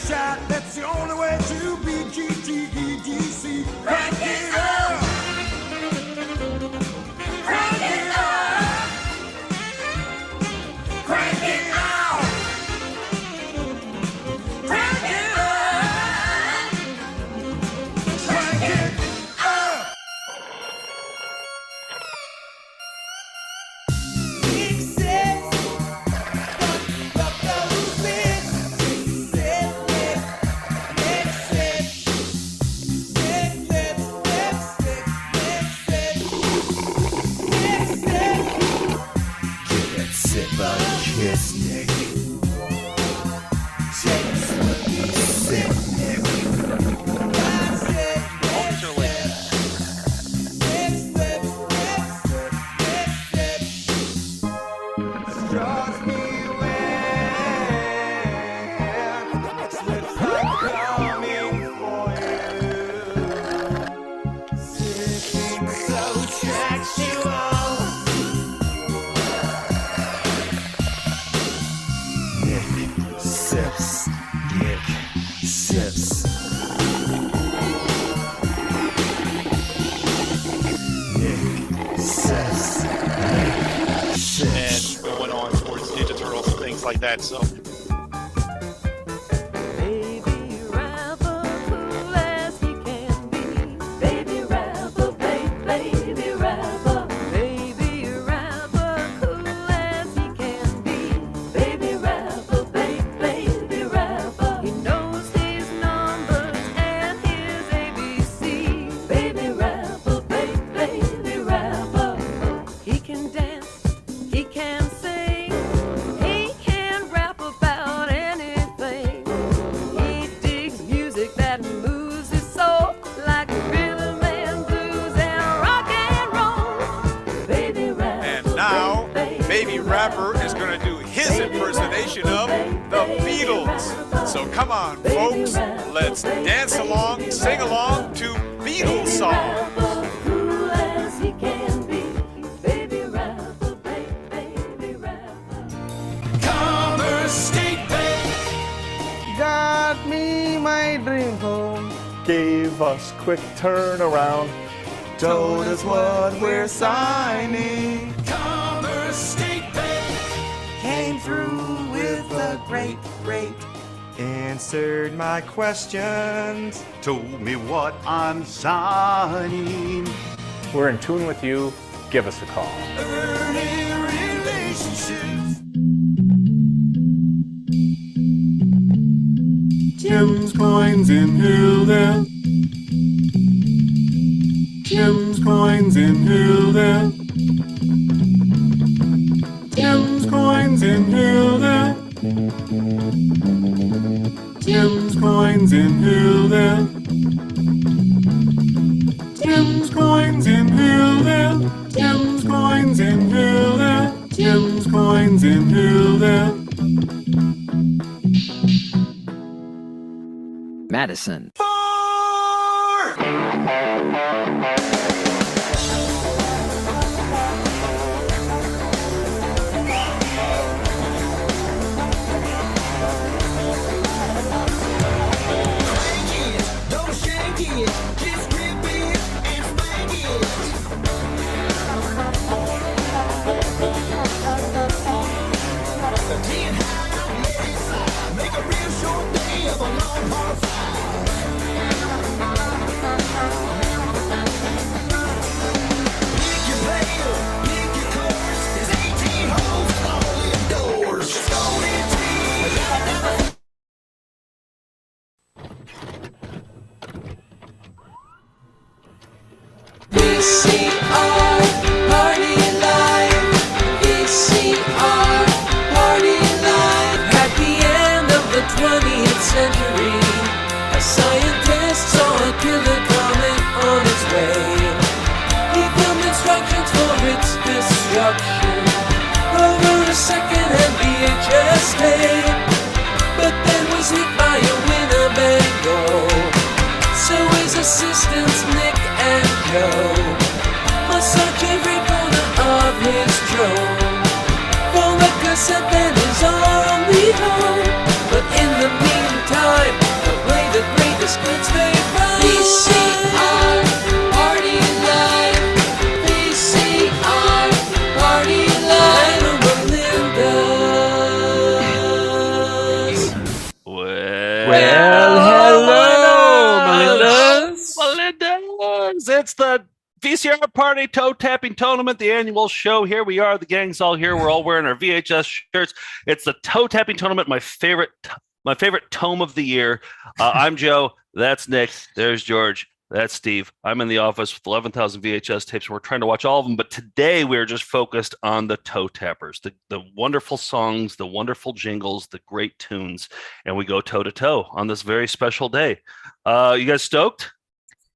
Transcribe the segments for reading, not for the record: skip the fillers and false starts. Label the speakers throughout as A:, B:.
A: shout. That's the only way to be GTEDC. Crank it up. Crank it up. Crank it out. Crank it up. Crank it up. Big six. Rock those bits. Sip, lick, lick, sip. Sip, lip, lip, sip, lip, sip. Lick, sip. Get that sip out of kiss, Nick. Take a sip, Nick. That's it.
B: Culturally.
A: Lip, slip, lip, sip, lip, sip. Straws me wet. Slips are coming for you. Sipping so sexual. Nick sips. Nick sips. Nick sips. Nick sips.
B: And going on towards Ninja Turtles and things like that. So
C: Baby rapper, cool as he can be. Baby rapper, baby rapper. Baby rapper, cool as he can be. Baby rapper, baby rapper. He knows his numbers and his ABC. Baby rapper, baby rapper. He can dance, he can sing, he can rap about anything. He digs music that moves his soul like rhythm and blues and rock and roll. Baby rapper.
B: and now Baby Rapper is going to do his impersonation of the Beatles. So come on, folks, let's dance along, sing along to Beatles songs.
C: Cool as he can be. Baby rapper, baby rapper.
A: Commerce State Bank got me my dream home.
D: Gave us quick turnaround.
A: Told us what we're signing. Commerce State Bank came through with a great rate. Answered my questions.
E: Told me what I'm signing.
D: We're in tune with you. Give us a call.
A: Earning relationships. Gems, coins in Hilldale. Gems, coins in Hilldale. Gems, coins in Hilldale. Gems, coins in Hilldale. Gems, coins in Hilldale. Gems, coins in Hilldale. Gems, coins in Hilldale.
F: Madison.
A: Don't shake it, just grip it and spank it. Get high, let it slide. Make a real short day of a long hard fight. Pick your player, pick your course. There's 18 holes all indoors. Just go and team.
G: VCR Party Live. VCR Party Live. At the end of the 20th century, a scientist saw a killer comet on its way. He filmed instructions for its destruction over a second-hand VHS tape, but then was hit by a Winnebago. So his assistants Nick and Joe must search every corner of his drone for the cassette that is only home. But in the meantime,
F: does. It's the VCR Party Toe Tapping Tournament, the annual show. Here we are. The gang's all here. We're all wearing our VHS shirts. It's the Toe Tapping Tournament, my favorite tome of the year. I'm Joe. That's Nick. There's George. That's Steve. I'm in the office with 11,000 VHS tapes. We're trying to watch all of them, but today we're just focused on the toe tappers, the wonderful songs, the wonderful jingles, the great tunes, and we go toe to toe on this very special day. You guys stoked?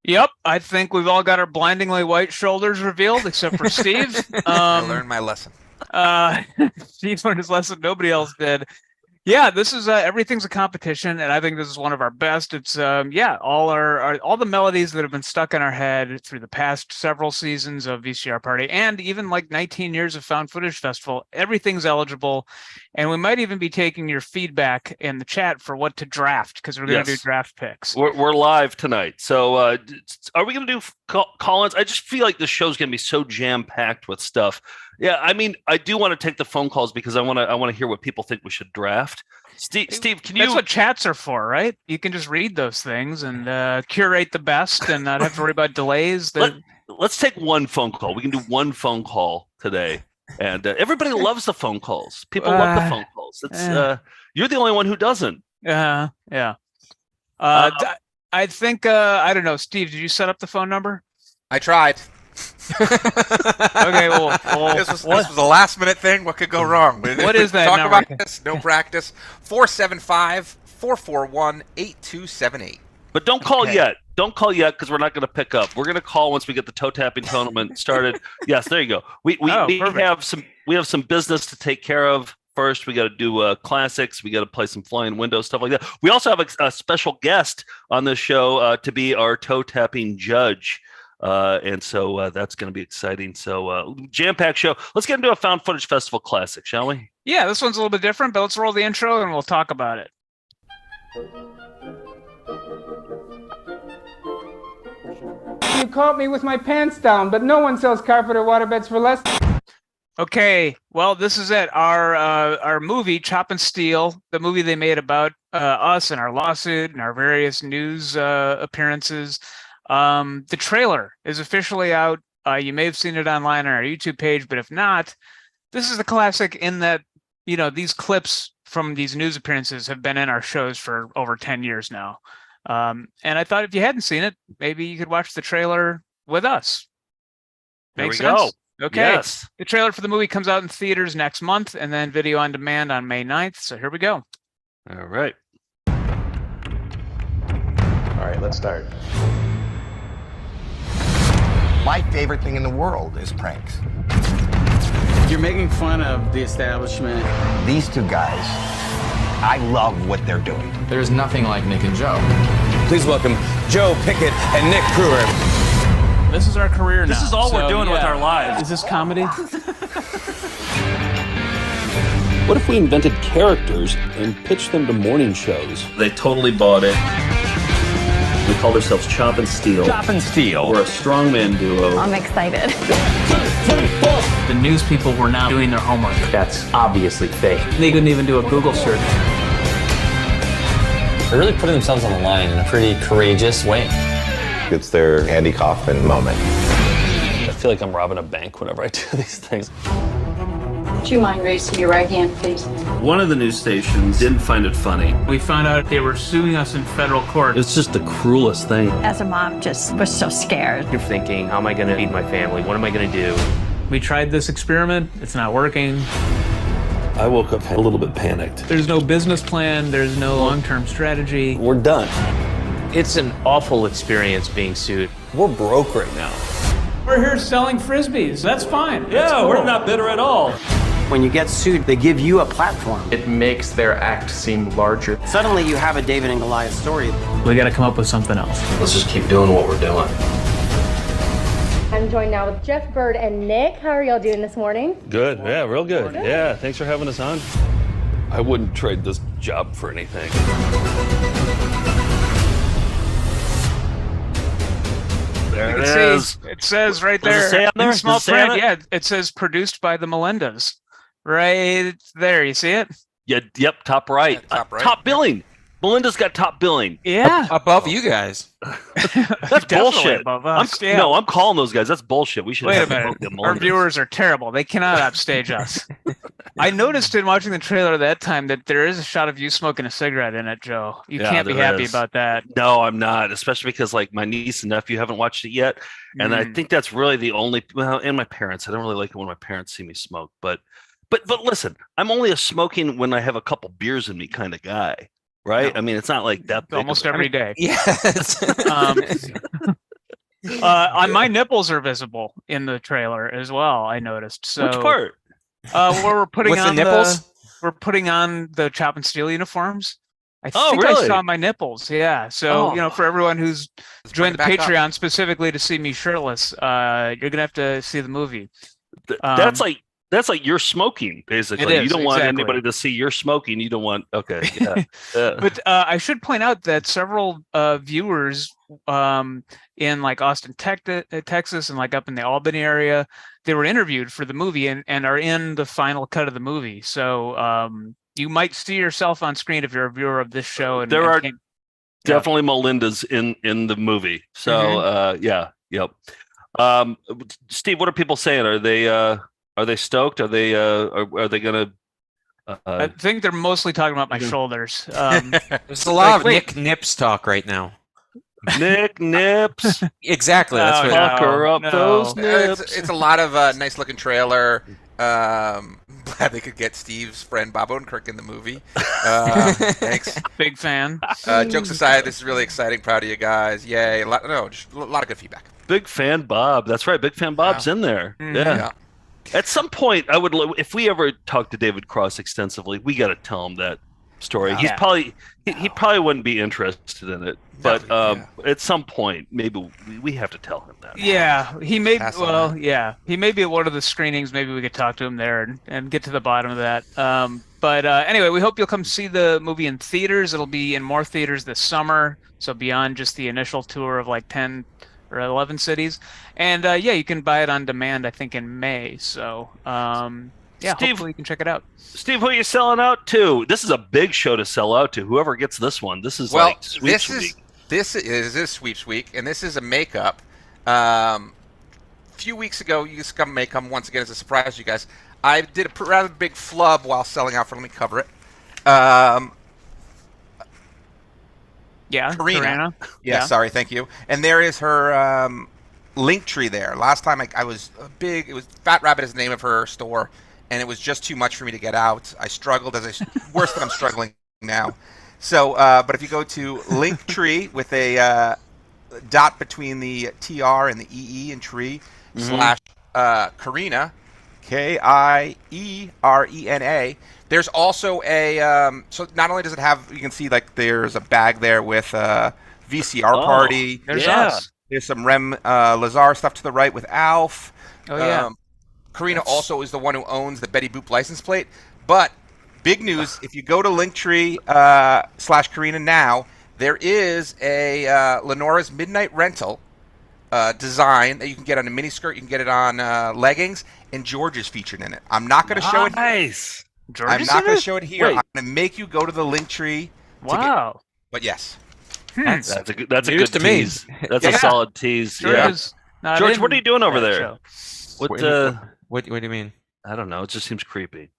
H: Yep, I think we've all got our blindingly white shoulders revealed, except for Steve.
I: I learned my lesson.
H: Steve learned his lesson. Nobody else did. Yeah, this is everything's a competition, and I think this is one of our best. It's all all the melodies that have been stuck in our head through the past several seasons of VCR Party, and even like 19 years of Found Footage Festival. Everything's eligible, and we might even be taking your feedback in the chat for what to draft, because we're going to do draft picks.
F: We're live tonight, so are we going to do call-ins? I just feel like this show's going to be so jam-packed with stuff. Yeah, I mean, I do want to take the phone calls because I want to hear what people think we should draft. Steve, can you?
H: That's what chats are for, right? You can just read those things and curate the best, and not have to worry about delays.
F: Let's take one phone call. We can do one phone call today, and everybody loves the phone calls. People love the phone calls. It's you're the only one who doesn't.
H: Yeah. I think I don't know, Steve. Did you set up the phone number?
I: I tried.
H: Okay, well
I: this was a last minute thing. What could go wrong?
H: What is that
I: Talk
H: number?
I: about this. No practice. 475-441-8278.
F: But don't call yet. Don't call yet because we're not going to pick up. We're going to call once we get the toe tapping tournament started. Yes, there you go. We have some business to take care of. First, we got to do classics. We got to play some flying windows, stuff like that. We also have a special guest on this show to be our toe tapping judge. And so that's going to be exciting. So jam-packed show. Let's get into a Found Footage Festival classic, shall we?
H: Yeah, this one's a little bit different, but let's roll the intro and we'll talk about it.
J: You caught me with my pants down, but no one sells carpet or waterbeds for less.
H: Okay, well, this is it. Our movie, Chop and Steal, the movie they made about us and our lawsuit and our various news appearances. The trailer is officially out. You may have seen it online on our YouTube page, but if not, this is the classic in that, these clips from these news appearances have been in our shows for over 10 years now. And I thought if you hadn't seen it, maybe you could watch the trailer with us. Makes sense?
F: Go.
H: Okay.
F: Yes.
H: The trailer for the movie comes out in theaters next month and then video on demand on May 9th. So here we go.
F: All right.
D: All right, let's start.
K: My favorite thing in the world is pranks.
J: You're making fun of the establishment.
K: These two guys, I love what they're doing.
L: There's nothing like Nick and Joe.
M: Please welcome Joe Pickett and Nick Kruger.
H: This is our career now.
F: This is all we're doing with our lives.
H: Is this comedy?
N: What if we invented characters and pitched them to morning shows?
O: They totally bought it. We called ourselves Chop and Steal.
M: Chop and Steal.
O: We're a strongman duo.
C: I'm excited.
H: The news people were now doing their homework.
O: That's obviously fake.
H: They couldn't even do a Google search.
L: They're really putting themselves on the line in a pretty courageous way.
K: It's their Andy Kaufman moment.
N: I feel like I'm robbing a bank whenever I do these things.
C: Would you mind raising your right hand, please?
O: One of the news stations didn't find it funny.
H: We found out they were suing us in federal court.
O: It's just the cruelest thing.
C: As a mom, just was so scared.
O: You're thinking, how am I going to feed my family? What am I going to do?
H: We tried this experiment. It's not working.
N: I woke up a little bit panicked.
H: There's no business plan. There's no long-term strategy.
N: We're done.
O: It's an awful experience being sued.
N: We're broke right now.
H: We're here selling Frisbees. That's fine.
O: Yeah,
H: That's cool.
O: we're not bitter at all.
J: When you get sued, they give you a platform.
L: It makes their act seem larger.
J: Suddenly you have a David and Goliath story.
H: We got to come up with something else.
O: Let's just keep doing what we're doing.
C: I'm joined now with Jeff Bird and Nick. How are y'all doing this morning?
N: Good. Yeah, real good. Yeah, thanks for having us on. I wouldn't trade this job for anything.
F: There it is.
H: It says right
F: Does
H: there.
F: it say on there?
H: In small
F: Does it say on
H: print.
F: it?
H: Yeah, it says produced by the Melendez. Right there. You see it?
F: Yeah. Yep. Top right.
I: Yeah, top right.
F: Top billing. Melinda's got top billing.
H: Yeah.
P: Above you guys.
F: That's
H: Definitely
F: bullshit.
H: above us, yeah.
F: No, I'm calling those guys. That's bullshit. We should
H: Wait a
F: have
H: minute.
F: them
H: Our
F: Melindas.
H: viewers are terrible. They cannot upstage us. I noticed in watching the trailer that time that there is a shot of you smoking a cigarette in it, Joe. You
F: Yeah,
H: can't be
F: there
H: happy
F: is.
H: about that.
F: No, I'm not, especially because like my niece and nephew haven't watched it yet, and I think that's really the only. Well, and my parents. I don't really like it when my parents see me smoke, but listen, I'm only a smoking when I have a couple beers in me kind of guy, right? I mean, it's not like that. Big
H: Almost
F: of a-
H: every day.
P: Yes.
H: My nipples are visible in the trailer as well. I noticed. So
F: Which part?
H: Where we're putting
P: With the
H: on
P: nipples?
H: we're putting on the Chop and Steel uniforms. I
F: Oh,
H: think
F: really?
H: I saw my nipples. Yeah. So for everyone who's joined the
I: bring it back up.
H: Patreon specifically to see me shirtless, you're gonna have to see the movie.
F: That's like you're smoking, basically.
H: It is,
F: You don't want
H: exactly.
F: anybody to see you're smoking. You don't want. Okay. Yeah.
H: But I should point out that several viewers in like Austin, Texas, and like up in the Albany area, they were interviewed for the movie and are in the final cut of the movie. So you might see yourself on screen if you're a viewer of this show. And
F: There
H: and
F: are
H: can't-
F: definitely Melinda's in the movie. So yeah, yep. Steve, what are people saying? Are they stoked? Are they gonna?
H: I think they're mostly talking about my shoulders.
P: There's a lot of Nick Nips talk right now.
F: Nick Nips.
P: Exactly. That's what.
F: Pucker up those nips.
I: It's a lot of nice looking trailer. Glad they could get Steve's friend Bob Odenkirk in the movie. Thanks.
H: Big fan.
I: Jokes aside, this is really exciting. Proud of you guys. Yay. Just a lot of good feedback.
F: Big fan Bob. That's right. Big fan Bob's in there.
H: Mhm.
F: Yeah. At some point, I would. If we ever talk to David Cross extensively, we got to tell him that story. He's probably he probably wouldn't be interested in it, but at some point, maybe we have to tell him that.
H: Yeah, he may.
I: Pass on
H: Well, yeah, he may be at one of the screenings. Maybe we could talk to him there and get to the bottom of that. But anyway, we hope you'll come see the movie in theaters. It'll be in more theaters this summer, so beyond just the initial tour of like 10 or 11 cities. And yeah, you can buy it on demand, I think, in May. So yeah,
F: Steve-
H: hopefully you can check it out.
F: Steve, who are you selling out to? This is a big show to sell out to. Whoever gets this one, this is like sweeps week.
I: This is sweeps week, and this is a makeup. A few weeks ago, may come once again as a surprise to you guys. I did a rather big flub while selling out for. Let me cover it.
H: Yeah,
I: Karina. Yeah, sorry, thank you. And there is her link tree there. Last time I was big. It was Fat Rabbit is the name of her store, and it was just too much for me to get out. I struggled worse than I'm struggling now. So, but if you go to Linktree with a dot between the TR and the EE in tree / Karina, KIERENA. There's also a so not only does it have, you can see like there's a bag there with VCR Party.
H: There's us.
I: There's some Rem Lazar stuff to the right with Alf.
H: Oh yeah.
I: Karina also is the one who owns the Betty Boop license plate. But big news, if you go to Linktree / Karina now, there is a Lenora's Midnight Rental design that you can get on a miniskirt. You can get it on leggings, and George is featured in it. I'm not going to show it.
F: Nice.
H: George
I: I'm
H: is
I: not
H: in
I: going to
H: it?
I: show it here.
F: Wait.
I: I'm going to make you go to the Linktree.
H: Wow.
I: But yes.
F: That's a good
P: news to me.
F: tease. That's a solid tease.
H: George
F: Yeah.
H: is not
F: George,
H: in
F: what are you doing over
H: that
F: there?
H: show.
P: What do you mean?
F: I don't know. It just seems creepy.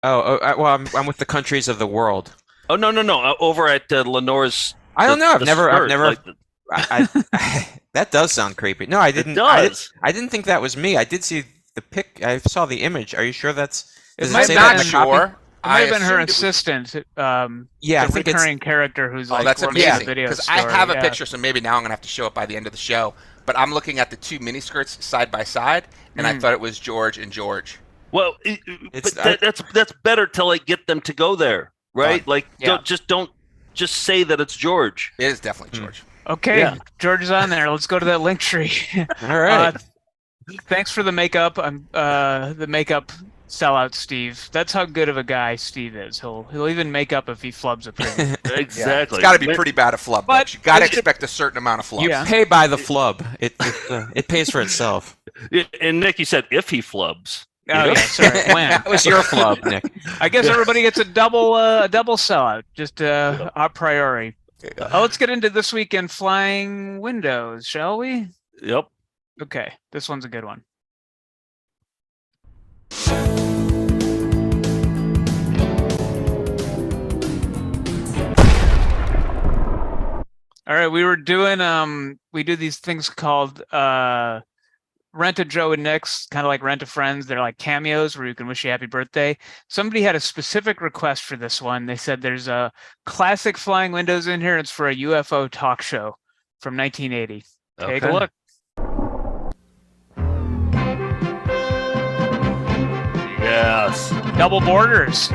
P: Well, I'm with the countries of the world.
F: Oh no. Over at Lenore's.
P: I don't know. I've
F: the
P: never.
F: skirt,
P: I that does sound creepy. No, I didn't.
F: does.
P: I didn't think that was me. I did see the pic. I saw the image. Are you sure that's?
H: It
P: does
H: might
P: say
H: have
P: that in
H: been
P: the copy?
I: sure.
H: It might have been her
I: assumed it was-
H: assistant.
P: Yeah, I
H: the
P: think it's-
H: recurring character who's like
I: that's
H: running the
I: amazing.
H: video
I: Because
H: store.
I: I have a
H: yeah.
I: picture, so maybe now I'm going to have to show it by the end of the show. But I'm looking at the two miniskirts side by side, and I thought it was George and George.
F: Well, that's better to like get them to go there, right? Like don't just say that it's George.
I: It is definitely George.
H: Okay,
F: Yeah.
H: George is on there. Let's go to that link tree.
P: All right.
H: Thanks for the makeup. The makeup sellout, Steve. That's how good of a guy Steve is. He'll even make up if he flubs a preview.
F: Exactly.
I: It's got to be pretty bad a flub.
H: But
I: But you got to expect a certain amount of flubs.
P: You pay by the flub. It pays for itself.
F: And Nick, you said if he flubs.
H: Oh yeah, sorry. When?
P: That was your flub, Nick.
H: I guess everybody gets a double sellout, just a priori. Let's get into this week in flying windows, shall we?
F: Yep.
H: Okay, this one's a good one. All right, we were doing we do these things called Rent a Joe and Nick's, kind of like Rent a Friends. They're like cameos where you can wish you happy birthday. Somebody had a specific request for this one. They said there's a classic flying windows in here. It's for a UFO talk show from 1980. Take a look.
F: Yes.
H: Double borders.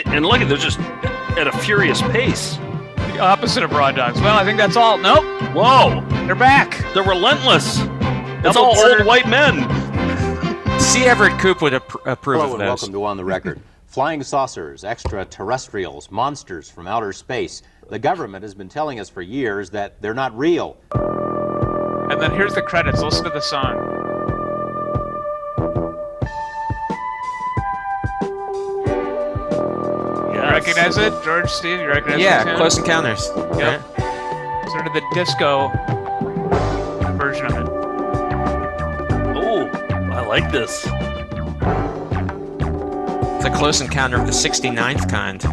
F: And look at, they're just at a furious pace.
H: The opposite of Raw Dogs. Well, I think that's all. Nope.
F: Whoa.
H: They're back.
F: They're relentless. It's
H: Double
F: all
H: border.
F: old white men.
P: C. Everett Koop would approve
Q: Hello
P: of
Q: and
P: this.
Q: welcome to On the Record. Flying saucers, extraterrestrials, monsters from outer space. The government has been telling us for years that they're not real.
H: And then here's the credits. Listen to the song. You recognize it, George, Steve? You recognize it?
P: Yeah, Close Encounters.
H: Yep. Sort of the disco version of it.
F: Oh, I like this.
P: It's a close encounter of the 69th kind.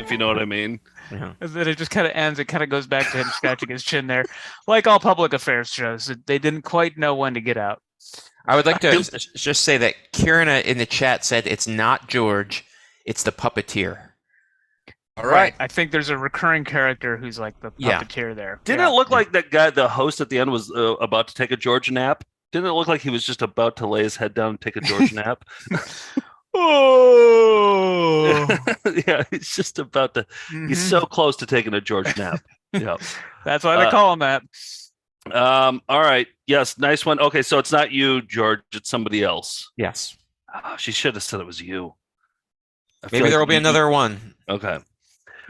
F: If you know what I mean.
P: Yeah.
H: And then it just kind of ends. It kind of goes back to him scratching his chin there. Like all public affairs shows, they didn't quite know when to get out.
P: I would like to just say that Kierna in the chat said it's not George, it's the puppeteer.
I: All right.
H: I think there's a recurring character who's like the puppeteer there.
F: Didn't it look like that guy, the host at the end, was about to take a George nap? Didn't it look like he was just about to lay his head down and take a George nap?
H: Oh,
F: yeah, he's just about to. He's so close to taking a George nap. Yeah,
H: that's why they call him that.
F: All right. Yes, nice one. Okay, so it's not you, George. It's somebody else.
P: Yes.
F: Oh, she should have said it was you.
P: Maybe there will be another one.
F: Okay.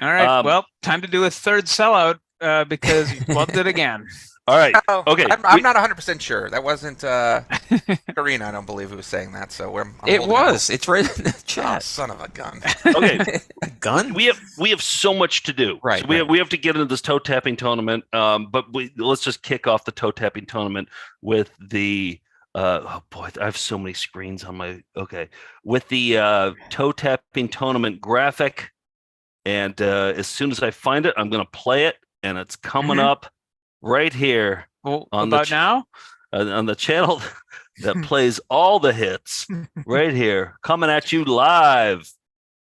H: All right. Well, time to do a third sellout because you loved it again.
F: All right. Okay.
I: I'm not 100% sure. That wasn't Karina, I don't believe, who was saying that. So
P: it was. It's right in the chat.
I: Oh, son of a gun.
F: Okay.
P: A gun?
F: We have so much to do.
P: Right.
F: So we have to get into this toe tapping tournament. But let's just kick off the toe tapping tournament with the oh boy, I have so many screens on my with the toe tapping tournament graphic. And as soon as I find it, I'm gonna play it, and it's coming up right here on
H: now
F: on the channel that plays all the hits right here, coming at you live.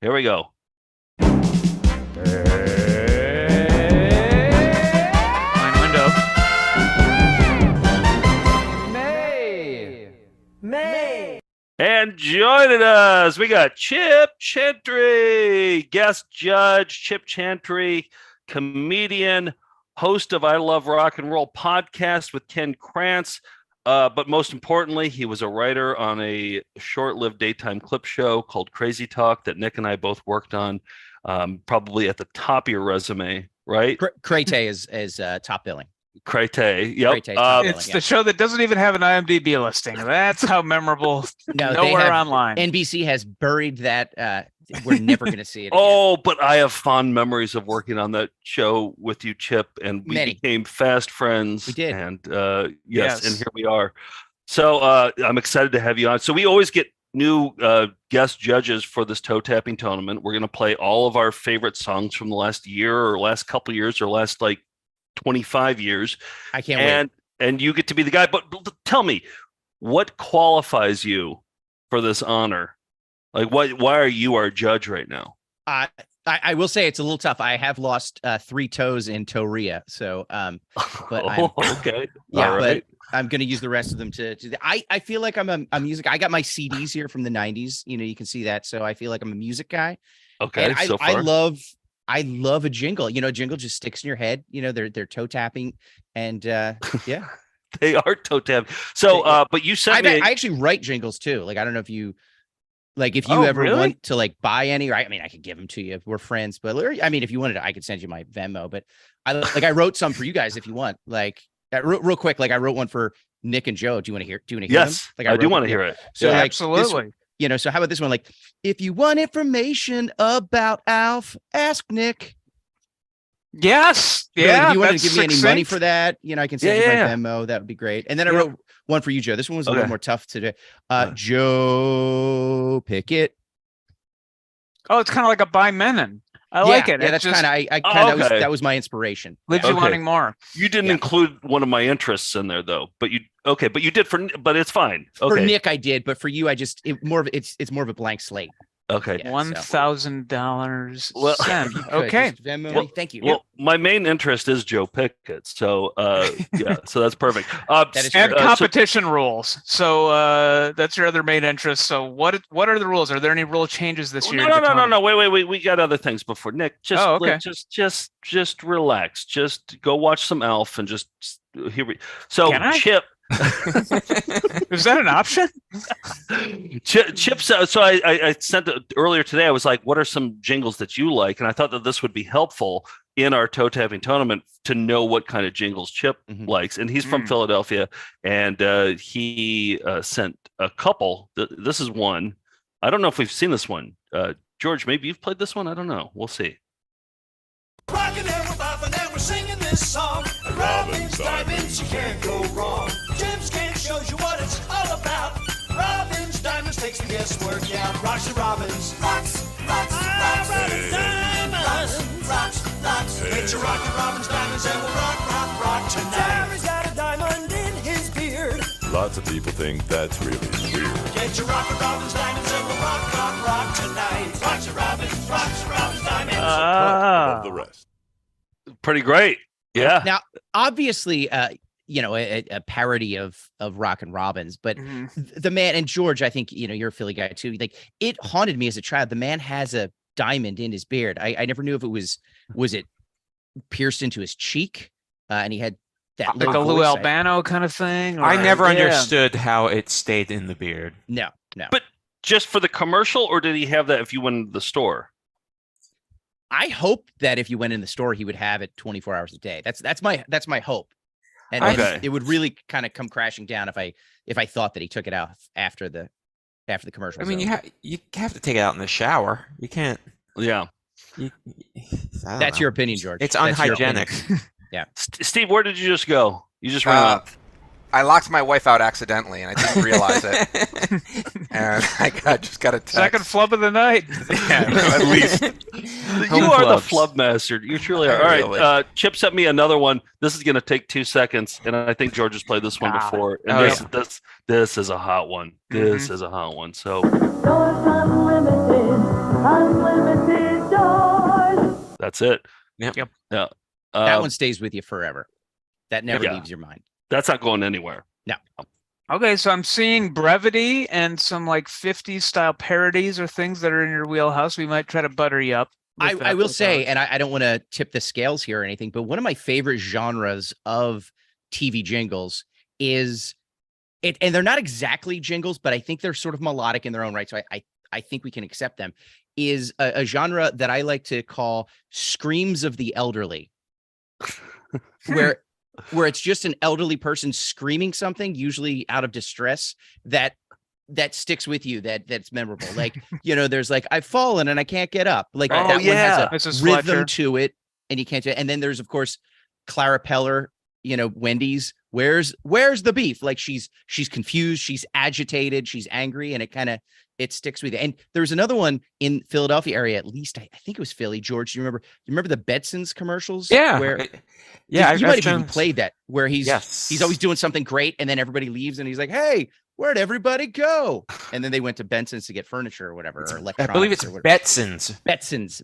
F: Here we go.
H: Fine window.
C: May.
F: And joining us, we got Chip Chantry, guest judge, Chip Chantry, comedian, host of I Love Rock and Roll podcast with Ken Krantz. But most importantly, he was a writer on a short-lived daytime clip show called Crazy Talk that Nick and I both worked on, probably at the top of your resume, right?
R: Crate is top billing.
F: Crate, yep.
H: It's the show that doesn't even have an IMDb listing. That's how memorable. Nowhere online.
R: NBC has buried that. We're never going to see it again.
F: Oh, but I have fond memories of working on that show with you, Chip, and we became fast friends.
R: We did.
F: And yes, and here we are. So I'm excited to have you on. So we always get new guest judges for this toe tapping tournament. We're going to play all of our favorite songs from the last year or last couple of years or last 25 years.
R: I can't wait.
F: And you get to be the guy. But tell me, what qualifies you for this honor? Why are you our judge right now?
R: I will say it's a little tough. I have lost 3 toes in Toria, so but
F: okay.
R: Yeah,
F: all right.
R: but I'm going to use the rest of them to I feel like I'm a music. I got my CDs here from the 90s. You can see that, so I feel like I'm a music guy.
F: Okay,
R: and
F: so far.
R: I love a jingle. A jingle just sticks in your head. They're toe tapping, and yeah,
F: they are toe tapping. So, but you said
R: I actually write jingles too. I don't know if you ever want to buy any. Or I could give them to you. We're friends, but if you wanted, I could send you my Venmo. But I wrote some for you guys if you want. Real quick, I wrote one for Nick and Joe. Do you want to hear? Do you want to hear
F: Yes,
R: them?
F: I do want to hear it.
R: So like,
H: absolutely.
R: So how about this one? Like, if you want information about Alf, ask Nick.
H: Yes.
R: So, like,
H: Yeah.
R: if you want to
H: that's
R: give me any money
H: succinct.
R: for that, I can send you my Venmo. That would be great. And then I
H: Yeah.
R: wrote one for you, Joe. This one was a little more tough to do. Joe Pickett.
H: Oh, it's kind of like a by Menon. I like it.
R: Yeah,
H: It
R: that's
H: just
R: kind of that was my inspiration.
H: leaves you wanting more.
F: You didn't include one of my interests in there though, but you did but it's fine.
R: For
F: Okay.
R: Nick, I did, but for you, it's more of a blank slate.
F: Okay.
H: $1,000.
F: Well,
H: Okay.
R: Just Venmo me. Thank you.
F: Well, my main interest is Joe Pickett, so so that's perfect.
H: And competition rules. So that's your other main interest. So what are the rules? Are there any rule changes this year?
F: No. Wait. We got other things before Nick. Just relax. Just go watch some Alf and just here we. So
H: Can I?
F: Chip.
H: Is that an option?
F: Chip. So I sent it earlier today. I was like, "What are some jingles that you like?" And I thought that this would be helpful in our toe tapping tournament to know what kind of jingles Chip likes. And he's from Philadelphia, and he sent a couple. This is one. I don't know if we've seen this one. George, maybe you've played this one. I don't know. We'll see.
A: Rockin' and we're bopping and we're singing this song. Robin's Diamonds, you can't go wrong. Jim's Game shows you what it's all about. Robin's Diamonds takes the guesswork out. Rocks and Robins. Rocks. Robin's Diamonds. Rocks. Get your rockin' Robin's Diamonds and we'll rock tonight. Terry's got a diamond in his beard.
S: Lots of people think that's really weird.
A: Get your rockin' Robin's Diamonds and we'll rock tonight. Rocks and Robins. Diamonds.
S: Above the rest.
F: Pretty great. Yeah.
R: Now, obviously, a parody of Rockin' Robins, but the man, and George, I think you're a Philly guy too. Like, it haunted me as a child. The man has a diamond in his beard. I never knew if it was it pierced into his cheek, and he had that
H: Like a Lou Albano kind of thing.
P: I never understood how it stayed in the beard.
R: No.
F: But just for the commercial, or did he have that if you went to the store?
R: I hope that if you went in the store, he would have it 24 hours a day. That's my hope. And then it would really kind of come crashing down if I thought that he took it out after the commercial.
P: I mean, you have to take it out in the shower. You can't.
F: Yeah.
R: That's your opinion, George.
P: It's unhygienic.
R: Yeah.
F: Steve, where did you just go? You just ran off.
I: I locked my wife out accidentally, and I didn't realize it. And I just got a text.
H: Second flub of the night.
I: Yeah, at least.
F: You are the flub master. You truly are. All right. Chip sent me another one. This is going to take 2 seconds, and I think George has played this one before. And this is a hot one. This is a hot one. So. Unlimited doors. That's it.
R: Yep.
F: Yeah.
R: That one stays with you forever. That never leaves your mind.
F: That's not going anywhere.
R: No.
H: Okay, so I'm seeing brevity and some like 50s style parodies or things that are in your wheelhouse. We might try to butter you up.
R: I will say, and I don't want to tip the scales here or anything, but one of my favorite genres of TV jingles is it, and they're not exactly jingles, but I think they're sort of melodic in their own right. So I think we can accept them. Is a genre that I like to call screams of the elderly, where it's just an elderly person screaming something, usually out of distress, that sticks with you, that's memorable. Like, there's like, I've fallen and I can't get up. Like that one has a rhythm to it, and you can't do it. And then there's, of course, Clara Peller, Wendy's, where's the beef? Like she's confused, she's agitated, she's angry, and it sticks with you. And there's another one in Philadelphia area, at least I think it was Philly. George, do you remember the Betsons commercials?
P: Yeah.
R: Where you might have even played that, where he's always doing something great, and then everybody leaves, and he's like, "Hey, where'd everybody go?" And then they went to Benson's to get furniture or whatever, or electronics.
P: I believe it's Betsons.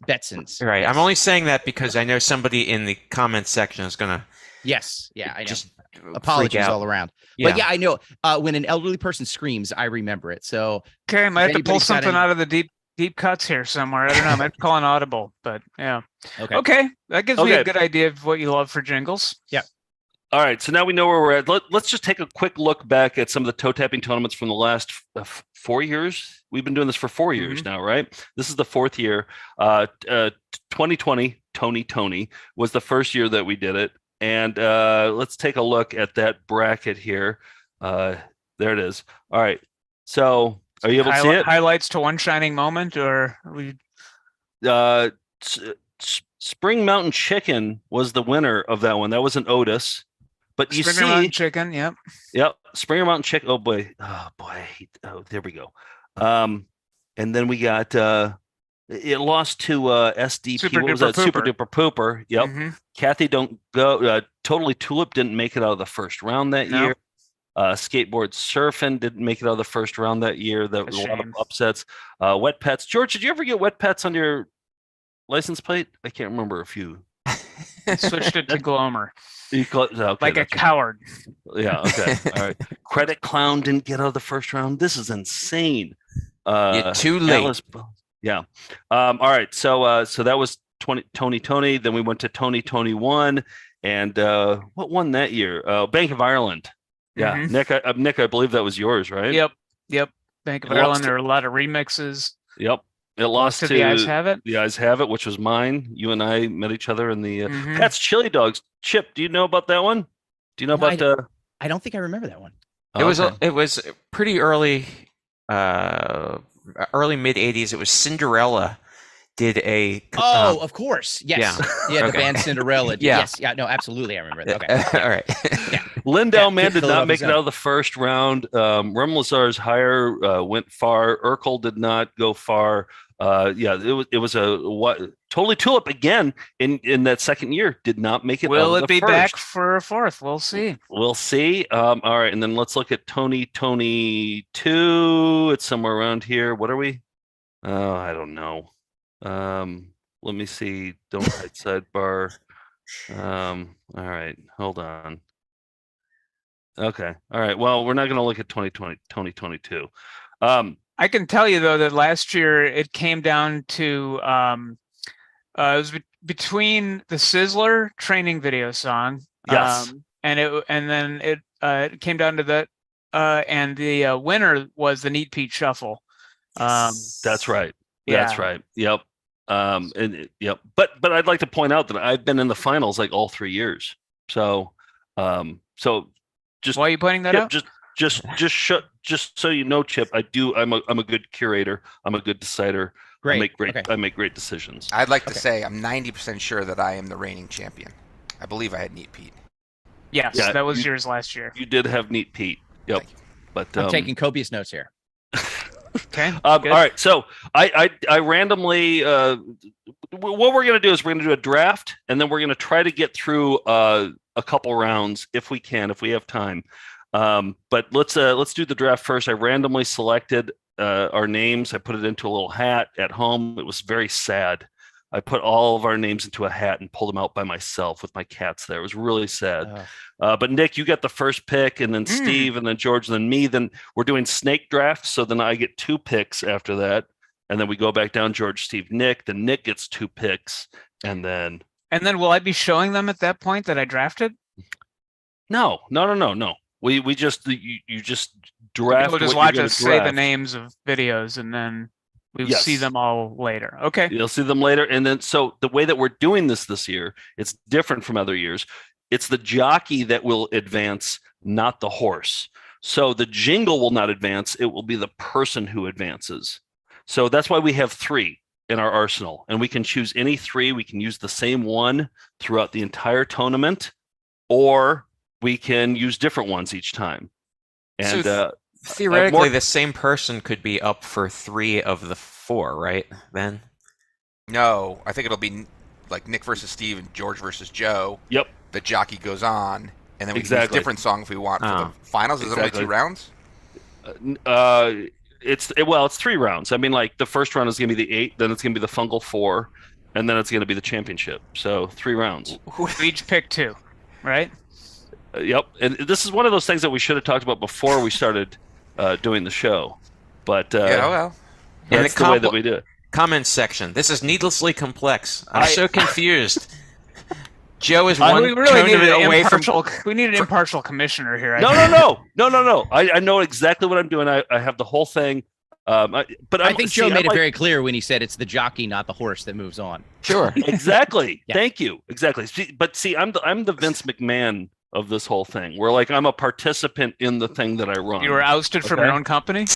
R: Betsons.
P: Right. I'm only saying that because I know somebody in the comments section is gonna.
R: Yes. Yeah. I know.
P: Just
R: apologies all around.
P: Yeah.
R: But yeah, I know when an elderly person screams, I remember it. So
H: okay, I might have to pull something out of the deep cuts here somewhere. I don't know. I might call an audible, but yeah. Okay. That gives me a good idea of what you love for jingles.
R: Yeah.
F: All right, so now we know where we're at. Let's just take a quick look back at some of the toe tapping tournaments from the last 4 years. We've been doing this for 4 years now, right? This is the 4th year. 2020, Tony was the first year that we did it. And let's take a look at that bracket here. There it is. All right. So are you able to see it?
H: Highlights to one shining moment, or are we?
F: Spring Mountain Chicken was the winner of that one. That was an Otis. But you
H: Springer
F: see,
H: Mountain Chicken, yep.
F: Springer Mountain Chicken. Oh boy, there we go. And then we got it lost to SDP.
H: Super
F: What was
H: Duper
F: that? Super
H: Pooper.
F: Duper Pooper. Yep. Kathy Don't Go. Totally Tulip didn't make it out of the first round that
H: No.
F: year. Skateboard Surfing didn't make it out of the first round that year. That was a lot of
H: shame.
F: upsets. Wet Pets. George, did you ever get Wet Pets on your license plate? I can't remember if you
H: Switched it to Glomer.
F: Okay,
H: Like a
F: that's right.
H: coward.
F: Yeah. Okay. All right. Credit Clown didn't get out of the first round. This is insane.
P: You're too late.
F: Yeah. All right. So that was Tony. Then we went to Tony 1, and what won that year? Bank of Ireland. Yeah.
H: Mhm.
F: Nick, I believe that was yours, right?
H: Yep. Bank of
F: It
H: Ireland.
F: lost
H: There are a lot of remixes.
F: Yep. It lost to
H: The Eyes Have It.
F: The Eyes Have It, which was mine. You and I met each other in the
H: Mhm.
F: Pat's Chili Dogs. Chip, do you know about that one? Do you know about the?
R: I don't think I remember that one.
P: It was pretty early, early mid '80s. It was Cinderella did a.
R: Oh, of course. Yes. Yeah. The
P: Okay.
R: band Cinderella.
P: Yeah.
R: Yes. Yeah. No, absolutely. I remember that. Okay.
P: All right.
F: Lindell Man did not make it
R: Philadelphia
F: out of the first round. Rem Lazar's Higher went far. Urkel did not go far. It was Totally Tulip again in that second year did not make it.
H: Will
F: out of
H: it
F: the
H: be
F: first.
H: back for a fourth? We'll see.
F: We'll see. All right, and then let's look at Tony 2. It's somewhere around here. What are we? Oh, I don't know. Let me see. Don't hide sidebar. All right, hold on. Okay. All right. Well, we're not going to look at 2022.
H: I can tell you though that last year it came down to it was between the Sizzler training video song,
F: Yes.
H: and then it came down to that, and the winner was the Neat Pete Shuffle.
F: That's right.
H: Yeah.
F: That's right. Yep. Yep. But I'd like to point out that I've been in the finals like all 3 years. So just
H: why are you pointing that
F: Chip,
H: out?
F: Just so you know, Chip, I'm a good curator. I'm a good decider.
R: Great.
F: I make great decisions.
I: I'd like to say I'm 90% sure that I am the reigning champion. I believe I had Neat Pete.
H: Yes,
F: Yeah,
H: that was yours last year.
F: You did have Neat Pete. Yep. But
R: I'm taking copious notes here.
H: Okay.
F: all right. So I randomly what we're gonna do is we're gonna do a draft, and then we're gonna try to get through a couple rounds if we can, if we have time. But let's do the draft first. I randomly selected our names. I put it into a little hat at home. It was very sad. I put all of our names into a hat and pulled them out by myself with my cats there. It was really sad. But Nick, you got the first pick, and then Steve, and then George, and then me. Then we're doing snake drafts. So then I get 2 picks after that. And then we go back down, George, Steve, Nick. Then Nick gets 2 picks. And then
H: will I be showing them at that point that I drafted?
F: No. We just you just draft.
H: People just
F: what
H: watch
F: you're
H: us
F: gonna
H: say the
F: draft.
H: names of videos, and then we
F: Yes.
H: see them all later. Okay.
F: You'll see them later. And then, so the way that we're doing this year, it's different from other years. It's the jockey that will advance, not the horse. So the jingle will not advance. It will be the person who advances. So that's why we have 3 in our arsenal, and we can choose any 3. We can use the same one throughout the entire tournament, or we can use different ones each time. And
P: So theoretically, the same person could be up for 3 of the 4, right? Then.
I: No, I think it'll be like Nick versus Steve and George versus Joe.
F: Yep.
I: The jockey goes on, and then we can use
F: Exactly.
I: a different song if we want for the finals. Is it only 2 rounds?
F: It's 3 rounds. I mean, like the first round is going to be the 8, then it's going to be the Fungal 4, and then it's going to be the championship. So 3 rounds.
H: We each pick 2, right?
F: Yep. And this is one of those things that we should have talked about before we started doing the show. But
I: Yeah, well.
F: that's the way that we do it.
P: Comment section. This is needlessly complex. I'm so confused. Joe is one
H: We really need
P: tournament
H: an
P: away from.
H: impartial. We need an impartial commissioner here. I
F: No.
H: think.
F: I know exactly what I'm doing. I have the whole thing. But
R: I think Joe made it very clear when he said it's the jockey, not the horse, that moves on.
P: Sure.
F: Exactly.
R: Yeah.
F: Thank you. Exactly. But see, I'm the Vince McMahon of this whole thing. Where like I'm a participant in the thing that I run.
H: You were ousted from your own company?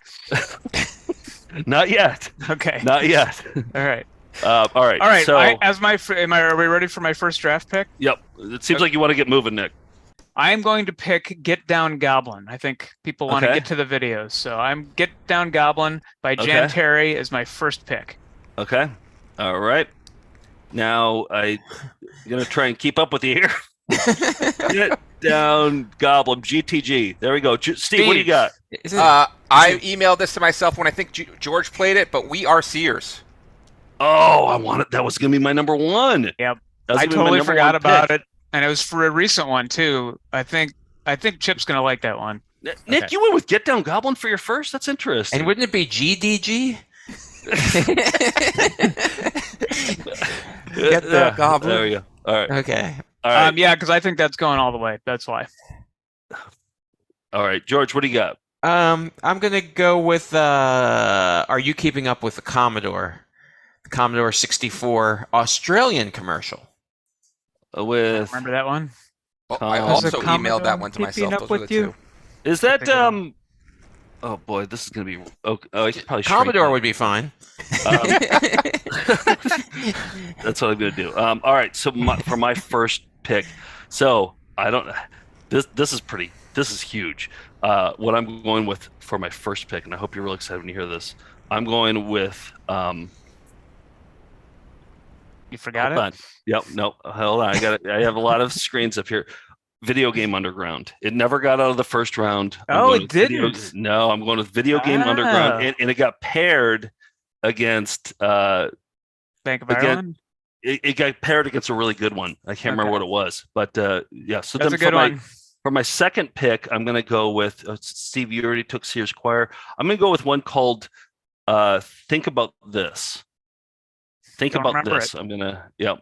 F: Not yet.
H: Okay.
F: Not yet.
H: All right.
F: All right.
H: All right.
F: So,
H: Are we ready for my first draft pick?
F: Yep. It seems like you want to get moving, Nick.
H: I am going to pick Get Down Goblin. I think people want to
F: Okay.
H: get to the videos. So I'm Get Down Goblin by Jan
F: Okay.
H: Terry as my first pick.
F: Okay. All right. Now I'm gonna try and keep up with you here. Get Down Goblin GTG. There we go. Steve, what do you got?
I: I emailed this to myself when I think George played it, but We Are Seers.
F: Oh, I wanted that was gonna be my number one.
H: Yep.
F: That was
H: I
F: gonna be my
H: totally
F: number
H: forgot
F: one
H: about
F: pick.
H: it, and it was for a recent one too. I think Chip's gonna like that one.
F: Nick, you went with Get Down Goblin for your first? That's interesting.
P: And wouldn't it be GDG? Get the Goblin.
F: There we go. All right.
P: Okay.
F: All right.
H: Yeah, because I think that's going all the way. That's why.
F: All right, George, what do you got?
P: I'm gonna go with. Are you keeping up with the Commodore? The Commodore 64 Australian commercial.
F: With
H: Remember that one?
I: Well, I also emailed that one to myself. Those were the two.
F: Is that Oh boy, this is gonna be. Oh, I should probably shrink
P: Commodore
F: that.
P: would be fine.
F: That's what I'm gonna do. All right, so for my first pick, so I don't. This is pretty. This is huge. What I'm going with for my first pick, and I hope you're really excited when you hear this. I'm going with.
H: You forgot
F: hold
H: it?
F: on. Yep. No. Hold on. I have a lot of screens up here. Video Game Underground. It never got out of the first round.
H: Oh, it didn't?
F: No, I'm going with Video Game Underground, and it got paired against
H: Bank of Ireland.
F: It got paired against a really good one. I can't remember what it was, but yeah. So
H: That's
F: then
H: a good one.
F: for my second pick, I'm going to go with Steve. You already took Sears Choir. I'm going to go with one called "Think About This." Think
H: Don't
F: about
H: remember
F: this.
H: it.
F: I'm gonna. Yeah.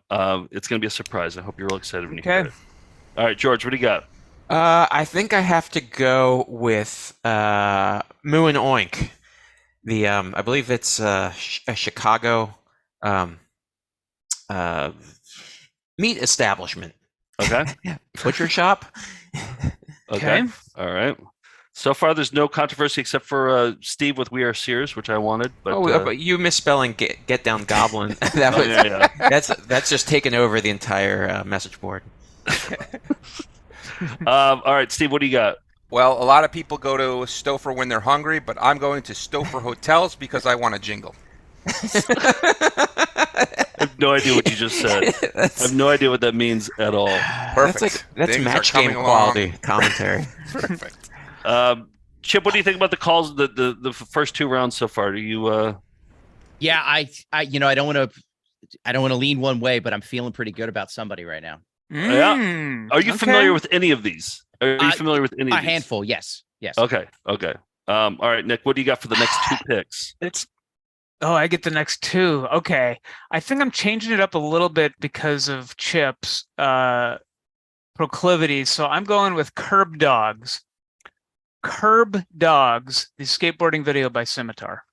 F: It's going to be a surprise. I hope you're real excited when you hear
H: Okay.
F: it. All right, George. What do you got?
P: I think I have to go with Moo and Oink. The I believe it's a Chicago meat establishment.
F: Okay.
P: Butcher shop.
F: Okay. All right. So far, there's no controversy except for Steve with "We Are Sears," which I wanted. But,
P: but you misspelling "get down Goblin." That was,
F: yeah.
P: That's just taken over the entire message board.
F: All right, Steve. What do you got?
I: Well, a lot of people go to Stouffer when they're hungry, but I'm going to Stouffer Hotels because I want a jingle.
F: I have no idea what you just said. I have no idea what that means at all.
I: Perfect.
P: That's
I: Things are
P: match game
I: coming
P: quality
I: along.
P: commentary.
I: Perfect.
F: Chip, what do you think about the calls? The first two rounds so far? Do you?
R: Yeah, I I don't want to lean one way, but I'm feeling pretty good about somebody right now.
F: Yeah. Are you familiar with any of these? Are you familiar with any of
R: A
F: these?
R: handful, yes.
F: Okay. All right, Nick. What do you got for the next two picks?
H: I get the next two. Okay. I think I'm changing it up a little bit because of Chip's proclivities. So I'm going with Curb Dogs. Curb Dogs, the skateboarding video by Scimitar.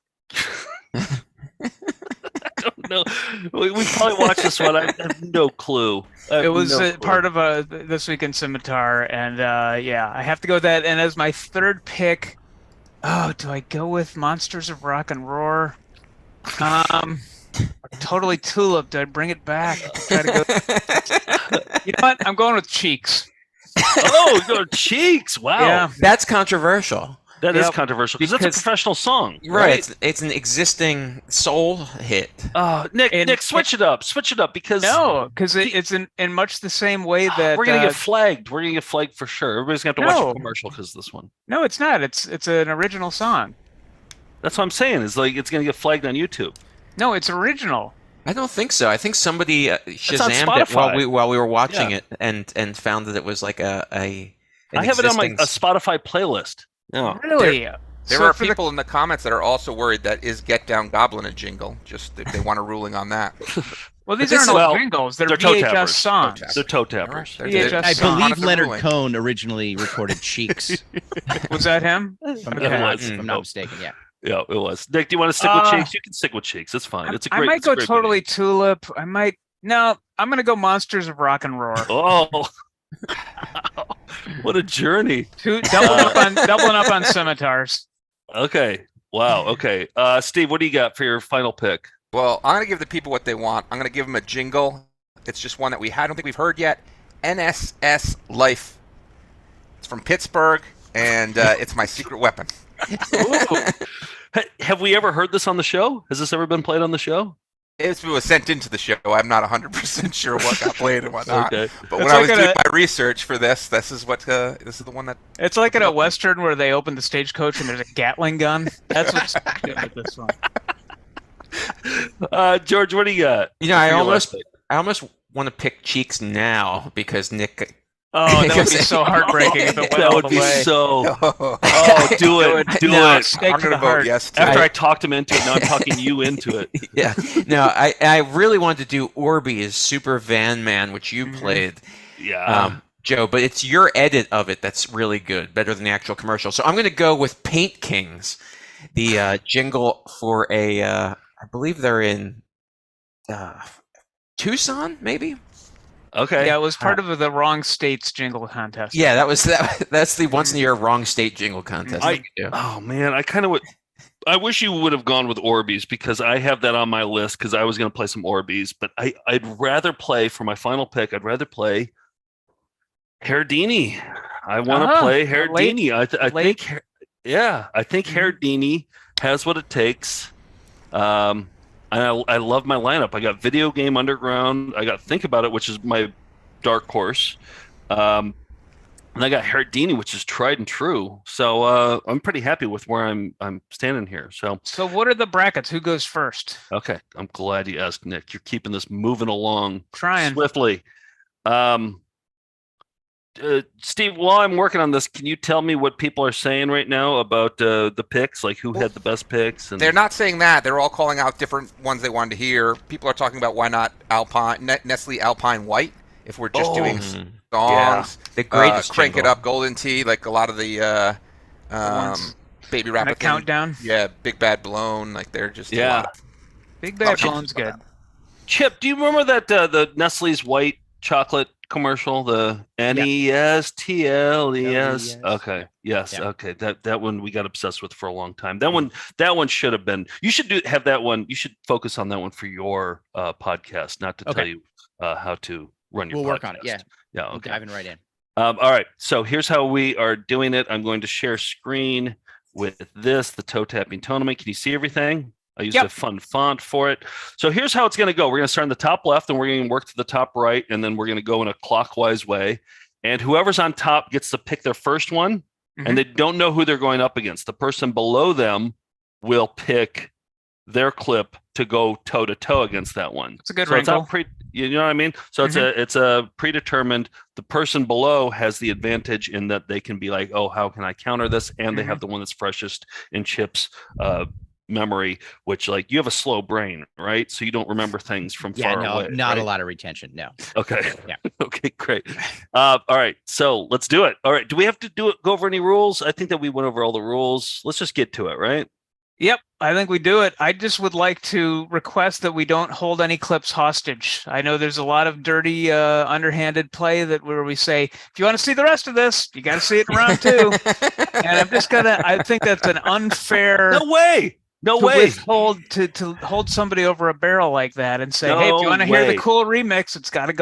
F: No, we probably watched this one. I have no clue.
H: It was part of This Week in Scimitar, and yeah, I have to go with that. And as my third pick, do I go with Monsters of Rock and Roar? Totally Tulip. Do I bring it back? Try to go. You know what? I'm going with Cheeks.
F: Oh, you're Cheeks! Wow,
H: Yeah.
P: That's controversial.
F: That is controversial because that's a professional song,
P: Right. It's an existing soul hit.
F: Nick, switch it up. Switch it up because
H: it's in much the same way that
F: we're gonna get flagged. We're gonna get flagged for sure. Everybody's gonna have to watch a commercial because of this one.
H: No, it's not. It's an original song.
F: That's what I'm saying. Is like it's gonna get flagged on YouTube.
H: No, it's original.
P: I don't think so. I think somebody Shazammed it while we were watching it and found that it was like I
F: have it on a Spotify playlist. No.
H: Really?
I: There are people in the comments that are also worried that is Get Down Goblin a jingle. Just if they want a ruling on that.
H: Well, these aren't all jingles. They're
F: toe
H: VHS
F: tappers.
H: songs.
F: They're toe tappers.
R: I believe Leonard Cohen originally recorded Cheeks.
H: Was that him?
R: If I'm not mistaken, yeah.
F: Yeah, it was. Nick, do you want to stick with Cheeks? You can stick with Cheeks. It's fine. It's a great.
H: I might go totally Tulip. I might. No, I'm gonna go Monsters of Rock and Roar.
F: Oh. What a journey.
H: Doubling up on scimitars.
F: Okay. Wow. Okay. Steve, what do you got for your final pick?
I: Well, I'm going to give the people what they want. I'm going to give them a jingle. It's just one that I don't think we've heard yet. NSS Life. It's from Pittsburgh, and it's my secret weapon.
F: Have we ever heard this on the show? Has this ever been played on the show?
I: It was sent into the show. I'm not 100% sure what got played and whatnot.
F: Okay.
I: But when I was doing my research for this, this is the one that.
H: It's like in a Western where they open the stagecoach and there's a Gatling gun. That's what's good with this one.
F: George, what do you got?
P: I almost want to pick Cheeks now because Nick.
H: Oh, that would be so heartbreaking if it went
F: That
H: all
F: would
H: the
F: be
H: way.
F: so. Oh, do it.
I: I'm going to vote yes.
F: After I talked him into it, now I'm talking you into it.
P: Yeah. No, I really wanted to do Orbeez Super Van Man, which you played.
F: Yeah.
P: Joe, but it's your edit of it that's really good, better than the actual commercial. So I'm going to go with Paint Kings, the jingle for I believe they're in Tucson, maybe.
F: Okay.
H: Yeah, it was part of the wrong states jingle contest.
P: Yeah, that's the once in a year wrong state jingle contest.
F: Oh man, I wish you would have gone with Orbeez because I have that on my list because I was going to play some Orbeez, but I'd rather play for my final pick. I'd rather play Herdini. I want to play Herdini. I think Herdini has what it takes. I love my lineup. I got Video Game Underground. I got Think About It, which is my dark horse. And I got Herdini, which is tried and true. So I'm pretty happy with where I'm standing here. So
H: what are the brackets? Who goes first?
F: Okay. I'm glad you asked, Nick. You're keeping this moving along
H: Trying.
F: swiftly. Steve, while I'm working on this, can you tell me what people are saying right now about the picks? Like who had the best picks? And
I: They're not saying that. They're all calling out different ones they wanted to hear. People are talking about why not Nestle Alpine White if we're just doing songs.
P: Yeah. The greatest
I: Crank
P: jingle.
I: It Up, Golden Tea, like a lot of the Baby Rapper thing.
H: Countdown.
I: Yeah, Big Bad Blown. Like they're just a lot of,
H: Big Bad Blown's good.
F: Chip, do you remember that the Nestle's white chocolate commercial, the NESTLES? Okay, yes, okay. That one we got obsessed with for a long time. That one should have been. You should have that one. You should focus on that one for your podcast, not to tell you how to run your.
R: We'll
F: podcast.
R: work on it. Yeah.
F: Yeah.
R: We're
F: Okay.
R: diving right in.
F: All right. So here's how we are doing it. I'm going to share screen with the toe tapping tournament. Can you see everything? I used a fun font for it. So here's how it's going to go. We're going to start in the top left and we're going to work to the top right. And then we're going to go in a clockwise way. And whoever's on top gets to pick their first one. And they don't know who they're going up against. The person below them will pick their clip to go toe to toe against that one.
H: It's a good
F: wrinkle.
H: wrinkle.
F: You know what I mean? So it's a predetermined. The person below has the advantage in that they can be like, oh, how can I counter this? And they have the one that's freshest in Chip's memory, which like you have a slow brain, right? So you don't remember things from far away.
R: Not
F: right?
R: a lot of retention. No.
F: Okay.
R: Yeah.
F: Okay, great. All right. So let's do it. All right. Do we have to go over any rules? I think that we went over all the rules. Let's just get to it, right?
H: Yep, I think we do it. I just would like to request that we don't hold any clips hostage. I know there's a lot of dirty, underhanded play where we say, if you want to see the rest of this, you got to see it in round two. And I think that's an unfair.
F: No way.
H: To hold somebody over a barrel like that and say, hey, if you want to hear the cool remix, it's got to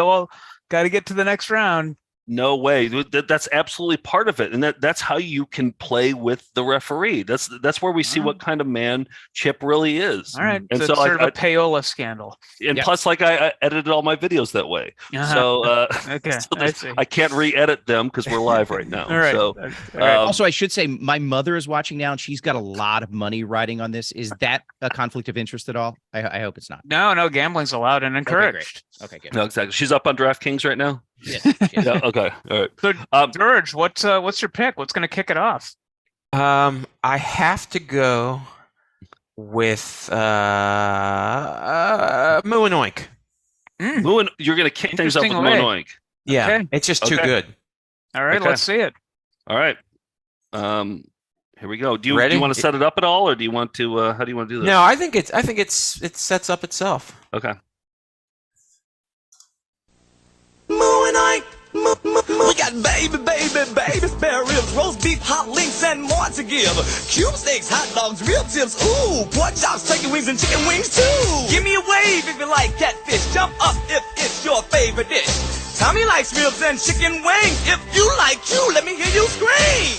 H: get to the next round.
F: No way. That's absolutely part of it, and that's how you can play with the referee. That's where we see what kind of man Chip really is.
H: All right,
F: and
H: so it's sort of a payola scandal.
F: And plus, like I edited all my videos that way, so
H: okay,
F: so I can't re-edit them because we're live right now.
H: All right.
F: So
R: also, I should say my mother is watching now, and she's got a lot of money riding on this. Is that a conflict of interest at all? I hope it's not.
H: No, gambling's allowed and encouraged.
R: Okay, good.
F: No, exactly. She's up on DraftKings right now.
R: Yes.
F: Yeah, okay. All right.
H: So, George, what's your pick? What's going to kick it off?
P: I have to go with Moo and Oink.
F: You're going to kick things up with Moo and Oink.
P: Yeah,
H: Okay.
P: it's just too good.
H: All right, let's see it.
F: All right. Here we go. Do you want to set it up at all, or do you want to? How do you want to do this?
P: No, I think it sets up itself.
F: Okay.
A: Moo and Ike, we got
G: got baby, spare ribs, roast beef, hot links, and more to give. Cube steaks, hot dogs, real tips, ooh, pork chops, turkey wings, and chicken wings too. Give me a wave if you like catfish. Jump up if it's your favorite dish. Tommy likes ribs and chicken wings. If you like you, let me hear you scream.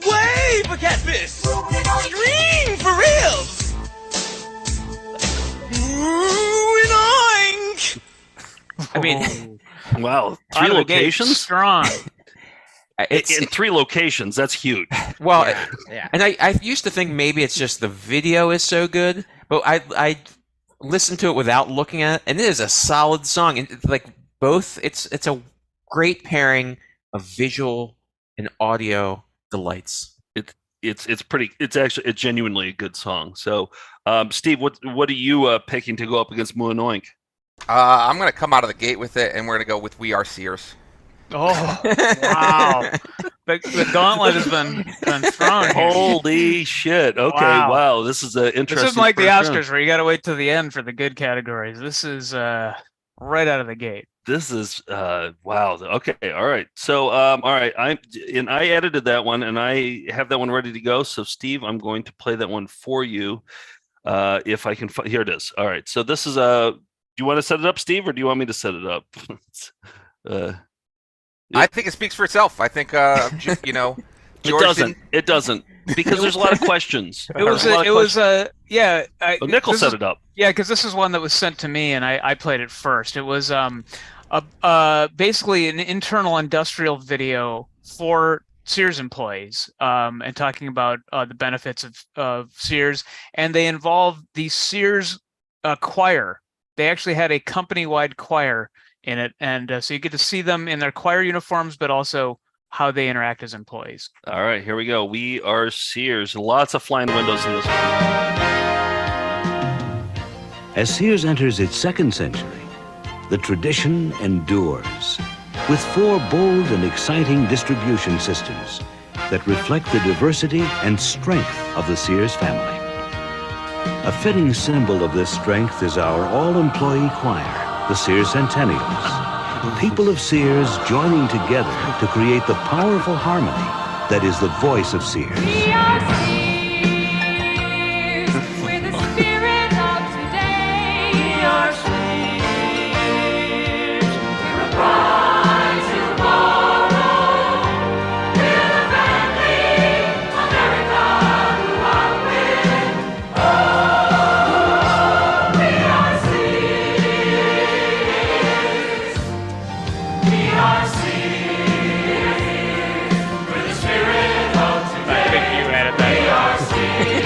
G: Wave for catfish. Scream for ribs. Ooh, oink.
P: I mean,
F: wow,
H: Out
F: 3
H: of the gate,
F: locations?
H: strong.
F: In 3 locations, that's huge.
P: Well,
R: Yeah.
P: and I used to think maybe it's just the video is so good, but I listened to it without looking at it, and it is a solid song. And like both, it's a great pairing of visual and audio delights.
F: It's genuinely a good song. So, Steve, what are you picking to go up against Moo and Oink?
I: I'm going to come out of the gate with it, and we're going to go with We Are Sears.
H: Oh, wow. The gauntlet has been thrown here.
F: Holy shit. Okay, wow. This is an interesting.
H: This isn't like the
F: first
H: Oscars
F: round.
H: where you got to wait till the end for the good categories. This is right out of the gate.
F: This is wow. Okay, all right. So all right, I edited that one and I have that one ready to go. So Steve, I'm going to play that one for you. If I can here it is. All right. So this is do you want to set it up, Steve, or do you want me to set it up?
I: I think it speaks for itself. I think George
F: It doesn't because there's a lot of questions.
H: It was yeah.
F: Nickel set it up.
H: Yeah, because this is one that was sent to me, and I played it first. It was basically an internal industrial video for Sears employees, and talking about the benefits of Sears, and they involved the Sears choir. They actually had a company-wide choir in it, and so you get to see them in their choir uniforms, but also how they interact as employees.
F: All right, here we go. We Are Sears. Lots of flying windows in this one.
T: As Sears enters its 2nd century, the tradition endures with 4 bold and exciting distribution systems that reflect the diversity and strength of the Sears family. A fitting symbol of this strength is our all-employee choir, the Sears Centennials. People of Sears joining together to create the powerful harmony that is the voice of Sears.
C: We are Sears, we're the spirit of today. We are Sears, we're a bright tomorrow. We're the family, America, who are with. Oh, we are Sears. We are Sears, we're the spirit of today.
H: I think you added that.
C: We are Sears,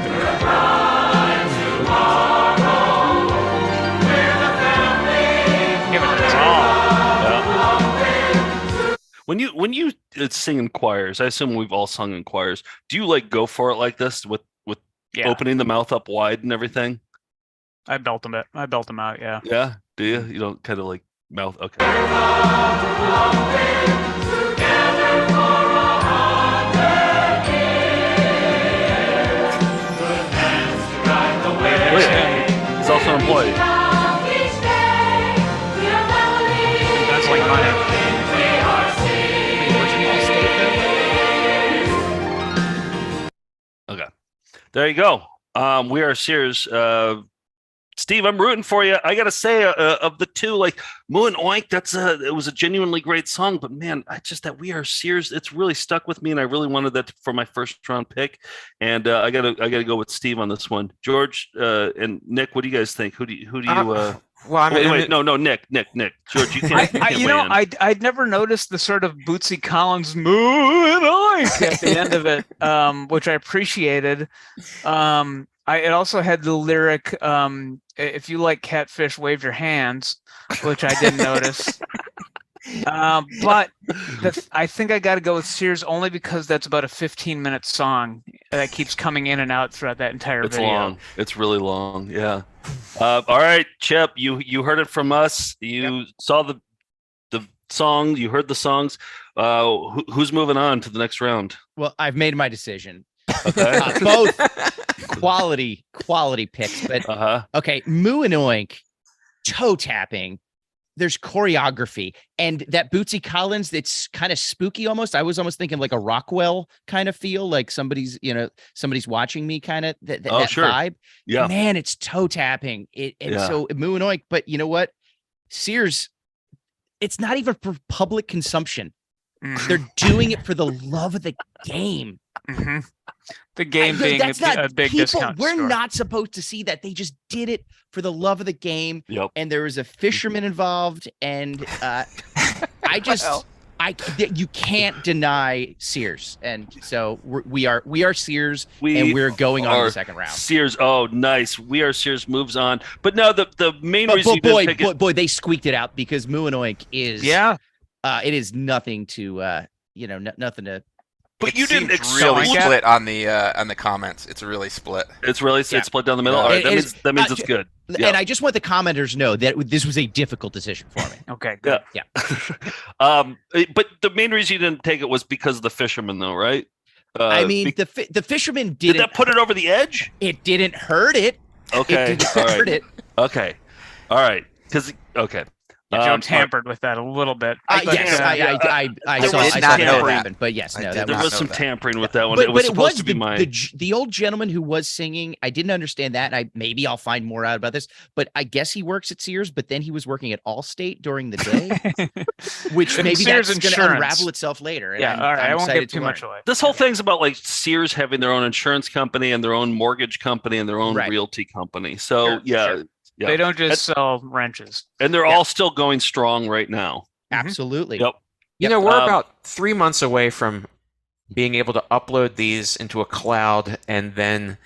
C: we're a bright tomorrow. We're the family.
H: Give it its all.
F: When you sing in choirs, I assume we've all sung in choirs. Do you like go for it like this with
H: Yeah.
F: opening the mouth up wide and everything?
H: I belt them out. Yeah.
F: Yeah. Do you? You don't kind of like mouth. Okay. He's also an employee.
H: That's like money.
F: Okay. There you go. We Are Sears. Steve, I'm rooting for you. I gotta say, of the two, like Moo and Oink, it was a genuinely great song. But man, that We Are Sears, it's really stuck with me, and I really wanted that for my first round pick. And I gotta go with Steve on this one. George and Nick, what do you guys think? Who do you?
P: Well, I mean,
F: wait, no, Nick. George, you can't.
H: I'd never noticed the sort of Bootsy Collins Moo and Oink at the end of it, which I appreciated. It also had the lyric, if you like catfish, wave your hands, which I didn't notice. But I think I got to go with Sears only because that's about a 15-minute song that keeps coming in and out throughout that entire
F: It's
H: video.
F: long. It's really long. Yeah. All right, Chip, you heard it from us. You saw the song. You heard the songs. Who's moving on to the next round?
R: Well, I've made my decision.
F: Okay.
R: Both quality picks, but okay, Moo and Oink, toe tapping, there's choreography, and that Bootsy Collins, it's kind of spooky almost. I was almost thinking like a Rockwell kind of feel, like somebody's watching me kind of that
F: sure.
R: vibe.
F: Yeah.
R: Man, it's toe tapping. So Muinoik, but you know what? Sears, it's not even for public consumption. They're doing it for the love of the game.
H: The game being a big discount
R: We're
H: store.
R: not supposed to see that. They just did it for the love of the game.
F: Yep.
R: And there was a fisherman involved, and you can't deny Sears, and so we are Sears, and we're going on to the second round.
F: Sears, oh nice. We Are Sears moves on, but no, the main reason you didn't pick it,
R: boy, they squeaked it out because Muinoik is it is nothing to nothing to.
F: But you didn't
I: really split on the comments. It's really split.
F: It's really it's split down the middle. All right, that means it's good. Yeah.
R: And I just want the commenters to know that this was a difficult decision for me.
H: Okay, good.
R: Yeah.
F: But the main reason you didn't take it was because of the fisherman, though, right?
R: I mean, the fisherman didn't.
F: Did that put it over the edge?
R: It didn't hurt it.
F: Okay,
R: it didn't hurt it.
F: Okay, all right.
H: Joe tampered with that a little bit.
R: Yes, I saw tampering, but yes,
F: there was some tampering with that one.
R: But
F: it was supposed to be mine.
R: The old gentleman who was singing, I didn't understand that. Maybe I'll find more out about this, but I guess he works at Sears, but then he was working at Allstate during the day, which maybe
H: Sears
R: that's going to unravel itself later.
H: Yeah, all right. I won't give too much away.
F: This whole thing's about like Sears having their own insurance company and their own mortgage company and their own realty company. So
R: Sure.
F: Yeah.
H: They don't just sell wrenches.
F: And they're all still going strong right now.
R: Absolutely.
F: Yep.
P: You know, we're about 3 months away from being able to upload these into a cloud, and then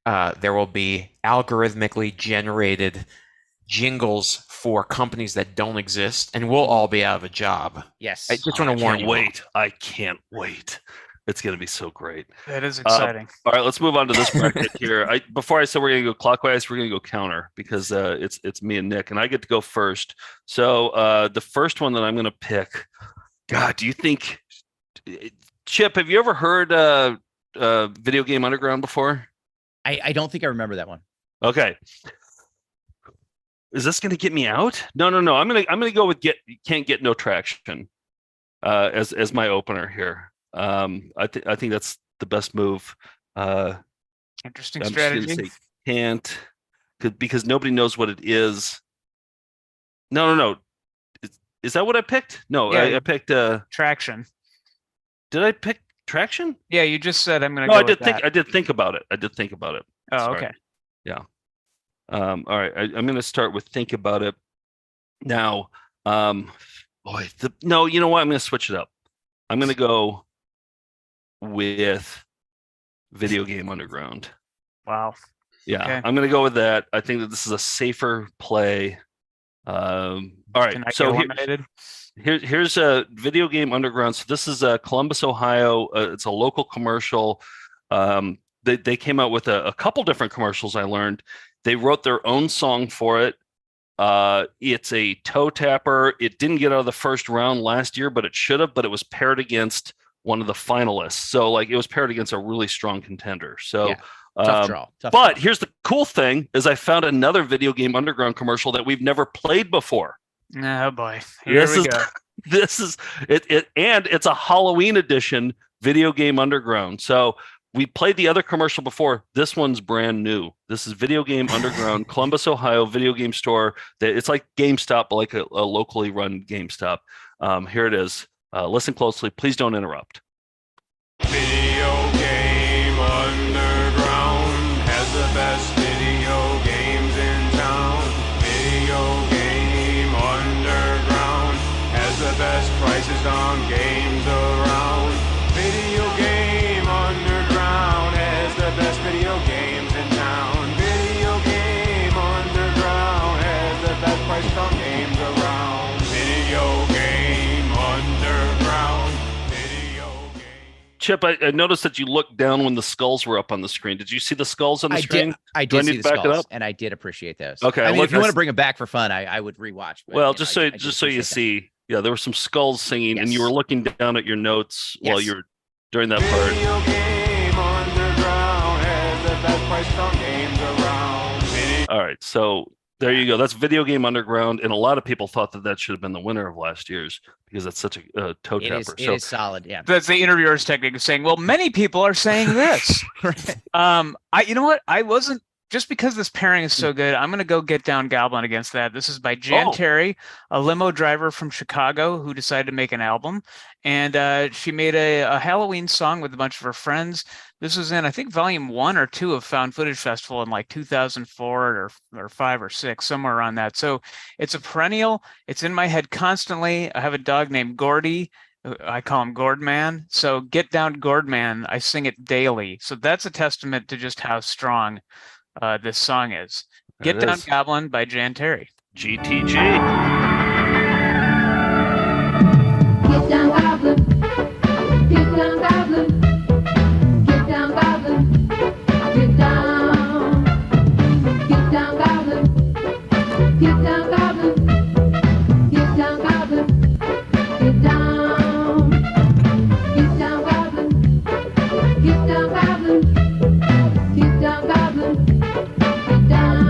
P: there will be algorithmically generated jingles for companies that don't exist, and we'll all be out of a job.
R: Yes.
P: I just want to warn you.
F: I can't wait. It's going to be so great.
H: That is exciting.
F: All right, let's move on to this bracket here. Before I said we're going to go clockwise, we're going to go counter because it's me and Nick, and I get to go first. So the first one that I'm going to pick, God, do you think, Chip, have you ever heard Video Game Underground before?
R: I don't think I remember that one.
F: Okay. Is this going to get me out? No. I'm gonna go with Can't Get No Traction as my opener here. I think that's the best move.
H: Interesting strategy.
F: Can't, because nobody knows what it is. No. Is that what I picked? No,
H: yeah,
F: I picked
H: Traction.
F: Did I pick Traction?
H: Yeah, you just said I'm gonna.
F: No,
H: go
F: I did
H: with
F: think.
H: that.
F: I did think about it.
H: Oh,
F: Sorry.
H: okay.
F: Yeah. All right. I'm going to start with think about it. Now, you know what? I'm going to switch it up. I'm going to go with Video Game Underground.
H: Wow.
F: Yeah,
H: Okay.
F: I'm going to go with that. I think that this is a safer play. All right.
H: Can I
F: So
H: get eliminated?
F: here's a Video Game Underground. So this is Columbus, Ohio. It's a local commercial. They came out with a couple different commercials. I learned they wrote their own song for it. It's a toe tapper. It didn't get out of the first round last year, but it should have. But it was paired against one of the finalists. So like it was paired against a really strong contender. So.
R: Yeah. Tough draw.
F: But here's the cool thing: is I found another Video Game Underground commercial that we've never played before.
H: Oh boy, here we go.
F: This is it, and it's a Halloween edition Video Game Underground. So we played the other commercial before. This one's brand new. This is Video Game Underground, Columbus, Ohio video game store. It's like GameStop, but like a locally run GameStop. Here it is. Listen closely. Please don't interrupt.
A: Video Game Underground has the best video games in town. Video Game Underground has the best prices on games around. Video Game Underground has the best video games in town. Video Game Underground has the best prices on games around. Video Game Underground.
F: Chip, I noticed that you looked down when the skulls were up on the screen. Did you see the skulls on the screen?
R: I
F: Do
R: did
F: need
R: see
F: to
R: the
F: back it
R: skulls,
F: up?
R: and I did appreciate those.
F: Okay,
R: I mean,
F: look,
R: if you want to bring them back for fun, I would rewatch. But,
F: Well,
R: you know,
F: just
R: I
F: so
R: did
F: you
R: appreciate that.
F: see, yeah, there were some skulls singing, and you were looking down at your notes while
R: Yes.
F: you were during that part.
A: Video Game Underground has the best prices on games around.
F: All right, so There you go. That's Video Game Underground, and a lot of people thought that should have been the winner of last year's because that's such a toe tapper.
R: It is solid. Yeah.
H: That's the interviewer's technique of saying, well, many people are saying this. You know what? I wasn't, just because this pairing is so good, I'm going to go Get Down Goblin against that. This is by Jan Terry, a limo driver from Chicago who decided to make an album. And she made a Halloween song with a bunch of her friends. This was in, I think, volume 1 or 2 of Found Footage Festival in like 2004 or 5 or 6, somewhere around that. So it's a perennial. It's in my head constantly. I have a dog named Gordy. I call him Gordman. So Get Down Gordman, I sing it daily. So that's a testament to just how strong this song is. Get Down Goblin by Jan Terry.
F: GTG.
C: Get down, goblin. Get down, goblin. Get down, goblin. Get down. Get down, goblin. Get down, goblin. Get down, goblin. Get down. Get down, goblin. Get down, goblin. Get down, goblin. Get down.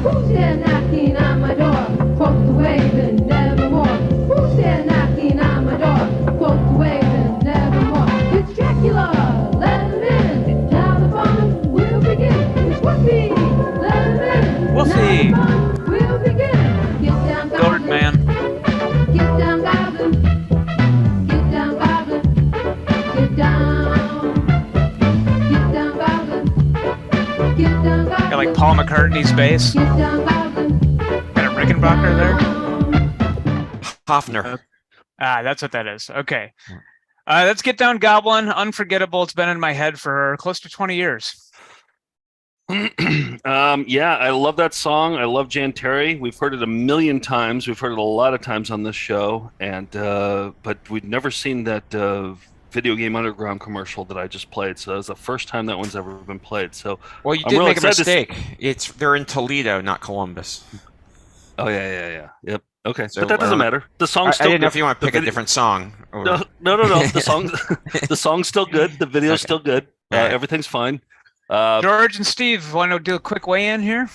C: Who's there knocking on my door? Folks waving nevermore. Who's there knocking on my door? Folks waving nevermore. It's Dracula, let him in. Now the fun will begin. It's Woofy, let him in.
H: Woofy.
C: Now the fun will begin. Get down, goblin.
H: Gordman.
C: Get down, goblin. Get down, goblin. Get down. Get down, goblin. Get down, goblin.
H: Got like Paul McCartney's bass.
C: Get down, goblin.
H: Got a Rickenbacker there.
P: Hofner.
H: That's what that is. Okay. Let's Get Down Goblin. Unforgettable. It's been in my head for close to 20 years.
F: Yeah, I love that song. I love Jan Terry. We've heard it a million times. We've heard it a lot of times on this show, and but we've never seen that Video Game Underground commercial that I just played. So that's the first time that one's ever been played. So
P: Well, you
F: I'm
P: did
F: real
P: make a
F: excited
P: mistake. They're in Toledo, not Columbus.
F: Oh yeah. Yep. Okay,
P: So,
F: but that doesn't matter. The song's
P: I
F: still
P: didn't know
F: good.
P: if you want to
F: The
P: pick a
F: video-
P: different song. Or...
F: No. The song's still good. The video's still good. Everything's fine.
H: George and Steve, want to do a quick weigh-in here?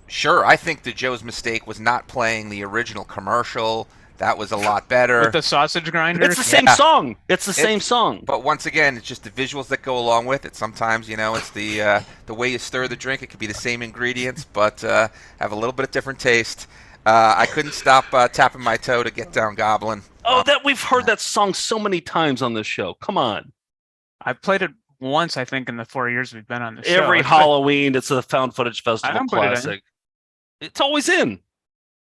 I: Sure. I think that Joe's mistake was not playing the original commercial. That was a lot better.
H: With the sausage grinder?
F: It's the same song. It's the same song.
I: But once again, it's just the visuals that go along with it. Sometimes, it's the way you stir the drink. It could be the same ingredients, but have a little bit of different taste. I couldn't stop tapping my toe to Get Down Goblin.
F: Oh, that we've heard that song so many times on this show. Come on.
H: I've played it once, I think, in the 4 years we've been on the show.
F: Every Halloween, it's a Found Footage Festival
H: don't put it in.
F: classic. It's always in.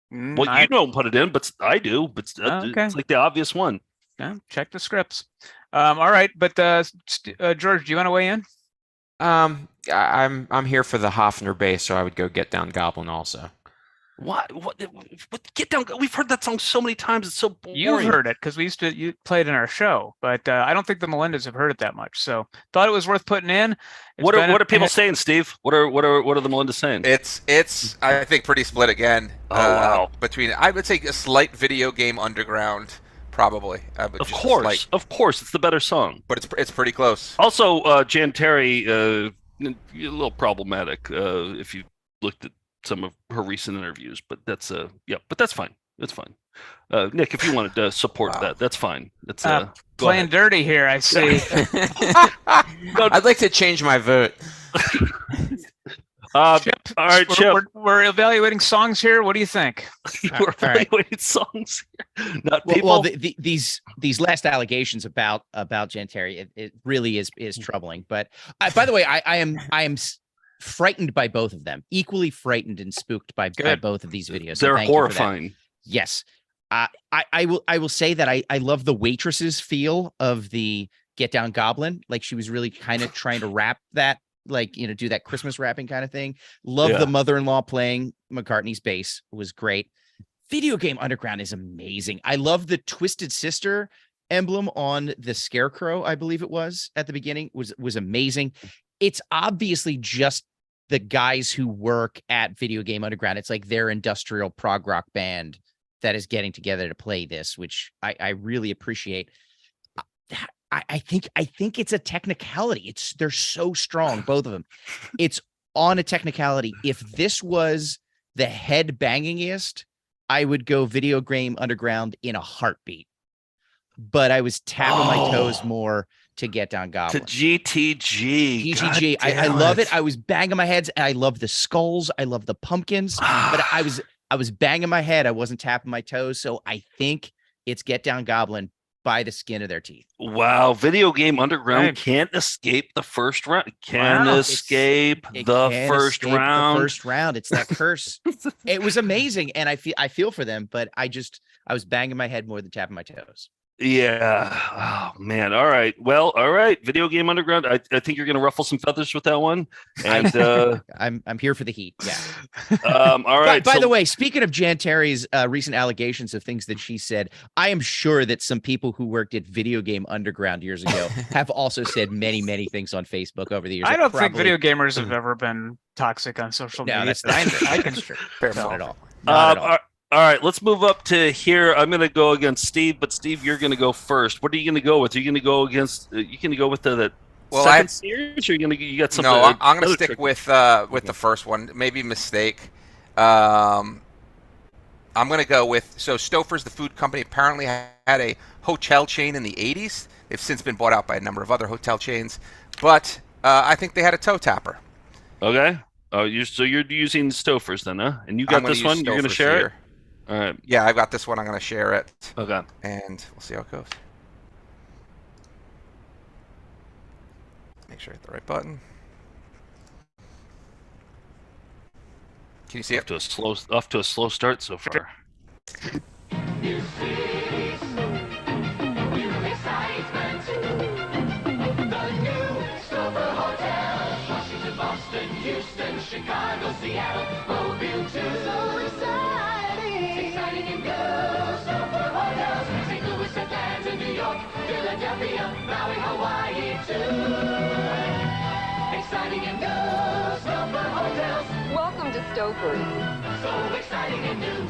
F: Well, you don't put it in, but I do. But
H: okay.
F: It's like the obvious one.
H: Yeah, check the scripts. All right, but George, do you want to weigh in?
P: I'm here for the Hofner bass, so I would go Get Down Goblin also.
F: What? Get Down. We've heard that song so many times. It's so boring.
H: You've heard it because you played in our show, but I don't think the Melindas have heard it that much. So thought it was worth putting in.
F: What are people saying, Steve? What are the Melindas saying?
I: It's I think pretty split again.
F: Oh wow.
I: Between I would say a slight Video Game Underground, probably.
F: Of course, it's the better song.
I: But it's pretty close.
F: Also, Jan Terry, a little problematic if you looked at some of her recent interviews, but that's but that's fine. That's fine. Nick, if you wanted to support that, that's fine. That's
H: playing dirty here, I see.
P: I'd like to change my vote.
H: Chip,
F: all right, Chip.
H: We're evaluating songs here. What do you think?
F: We're evaluating songs, not people.
R: Well, these last allegations about Jan Terry, it really is troubling. But by the way, I am frightened by both of them, equally frightened and spooked by both of these videos. So
F: they're
R: thank you for that.
F: horrifying.
R: Yes. I will say that I love the waitress's feel of the Get Down Goblin. Like she was really kind of trying to rap that, do that Christmas rapping kind of thing. Love the mother-in-law playing McCartney's bass. It was great. Video Game Underground is amazing. I love the Twisted Sister emblem on the scarecrow, I believe it was at the beginning, was amazing. It's obviously just the guys who work at Video Game Underground. It's like their industrial prog rock band that is getting together to play this, which I really appreciate. I think it's a technicality. They're so strong, both of them. It's on a technicality, if this was the head bangingest, I would go Video Game Underground in a heartbeat. But I was tapping my toes more to Get Down Goblin.
F: To GTG.
R: GTG. I love it. I was banging my heads, and I love the skulls. I love the pumpkins. But I was banging my head. I wasn't tapping my toes. So I think it's Get Down Goblin by the skin of their teeth.
F: Wow, Video Game Underground can't escape the first round. Can escape the first round.
R: The first round. It's that curse. It was amazing, and I feel for them, but I was banging my head more than tapping my toes.
F: Yeah. Oh man. All right. Well, all right. Video Game Underground. I think you're gonna ruffle some feathers with that one. And
R: I'm here for the heat. Yeah.
F: All right.
R: By the way, speaking of Jan Terry's recent allegations of things that she said, I am sure that some people who worked at Video Game Underground years ago have also said many, many things on Facebook over the years.
H: I don't think video gamers have ever been toxic on social media.
R: No, that's not
H: I can
R: not at all. Not at all.
F: All right, let's move up to here. I'm going to go against Steve, but Steve, you're going to go first. What are you going to go with? Are you going to go against? You going to go with the second series, or you got something?
I: No, I'm going to stick with the first one. Maybe mistake. I'm going to go with Stouffer's, the food company, apparently had a hotel chain in the 80s. They've since been bought out by a number of other hotel chains, but I think they had a toe tapper.
F: Okay. Oh, you're using Stouffer's then, huh? And you got this one. You're going to share it. All right.
I: Yeah, I've got this one. I'm going to share it.
F: Okay.
I: And we'll see how it goes. Make sure I hit the right button. Can you see
F: it? Off to a slow start so far.
A: Houston, Chicago, Seattle, Mobile, too. So exciting and good. Stouffer Hotels, St. Louis, Atlanta, New York, Philadelphia, Maui, Hawaii, too. Exciting and good. Stouffer Hotels.
C: Welcome to Stouffer's.
A: So exciting and new.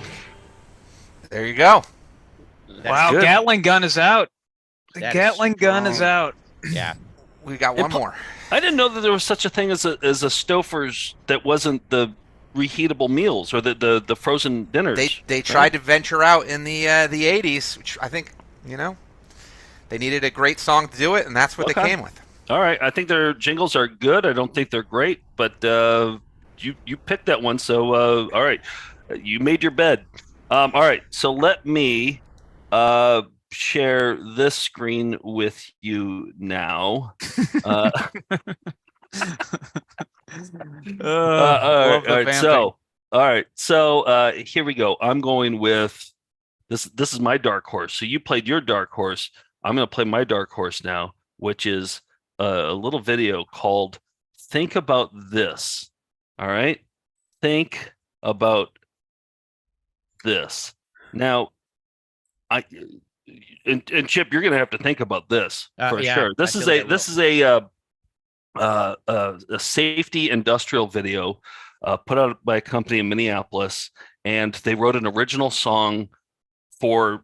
I: There you go.
H: Wow,
F: good.
H: Gatling gun is out. The Gatling gun is out.
R: Yeah.
I: We got one more.
F: I didn't know that there was such a thing as a Stouffer's that wasn't the reheatable meals or the frozen dinners.
I: They tried to venture out in the 80s, which I think, they needed a great song to do it, and that's what they came with.
F: All right, I think their jingles are good. I don't think they're great, but you picked that one, so all right, you made your bed. All right, so let me share this screen with you now. All right, so here we go. I'm going with this. This is my dark horse. So you played your dark horse. I'm going to play my dark horse now, which is a little video called "Think About This." All right, think about this. Now, and Chip, you're going to have to think about this for sure. This is a safety industrial video put out by a company in Minneapolis, and they wrote an original song for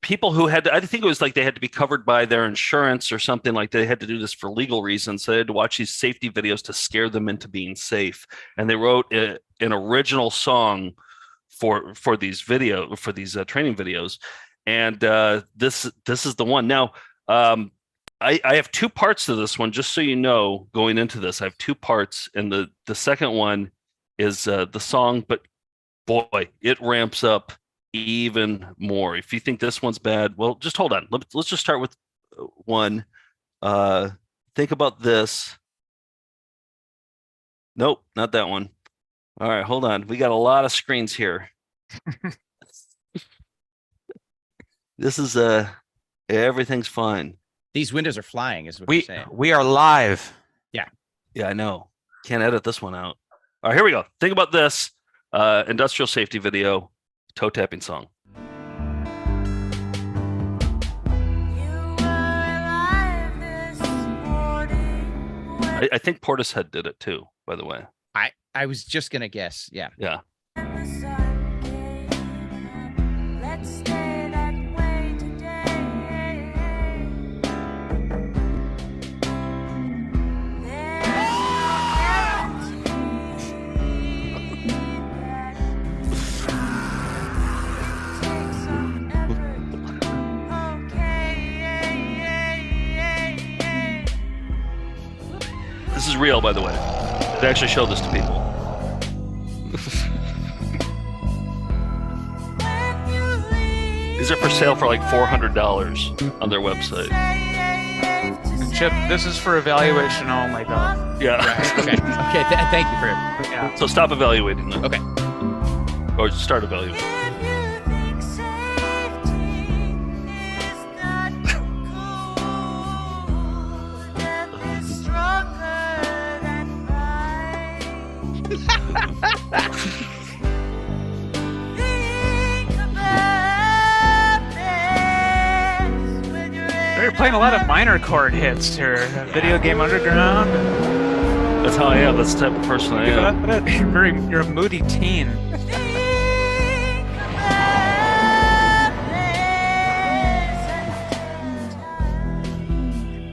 F: people who had to, I think it was like they had to be covered by their insurance or something, like they had to do this for legal reasons. So they had to watch these safety videos to scare them into being safe, and they wrote an original song for these training videos. And this is the one. Now, I have two parts to this one, just so you know, going into this. I have two parts, and the second one is the song, but boy, it ramps up even more. If you think this one's bad, well, just hold on. Let's just start with one. Think about this. Nope, not that one. All right, hold on. We got a lot of screens here. This is everything's fine.
R: These windows are flying, is what you're saying.
P: We are live.
R: Yeah.
F: Yeah, I know. Can't edit this one out. All right, here we go. Think about this. Industrial safety video, toe tapping song. I think Portishead did it too, by the way.
R: I was just gonna guess. Yeah.
F: Yeah. This is real, by the way. They actually showed this to people. These are for sale for like $400 on their website.
H: Chip, this is for evaluation only, though.
F: Yeah.
R: Right. Okay. Thank you for it.
H: Yeah.
F: So stop evaluating them.
R: Okay.
F: Or start evaluating.
H: You're playing a lot of minor chord hits here. Video Game Underground.
F: That's how I am. That's the type of person I am.
H: You're a moody teen.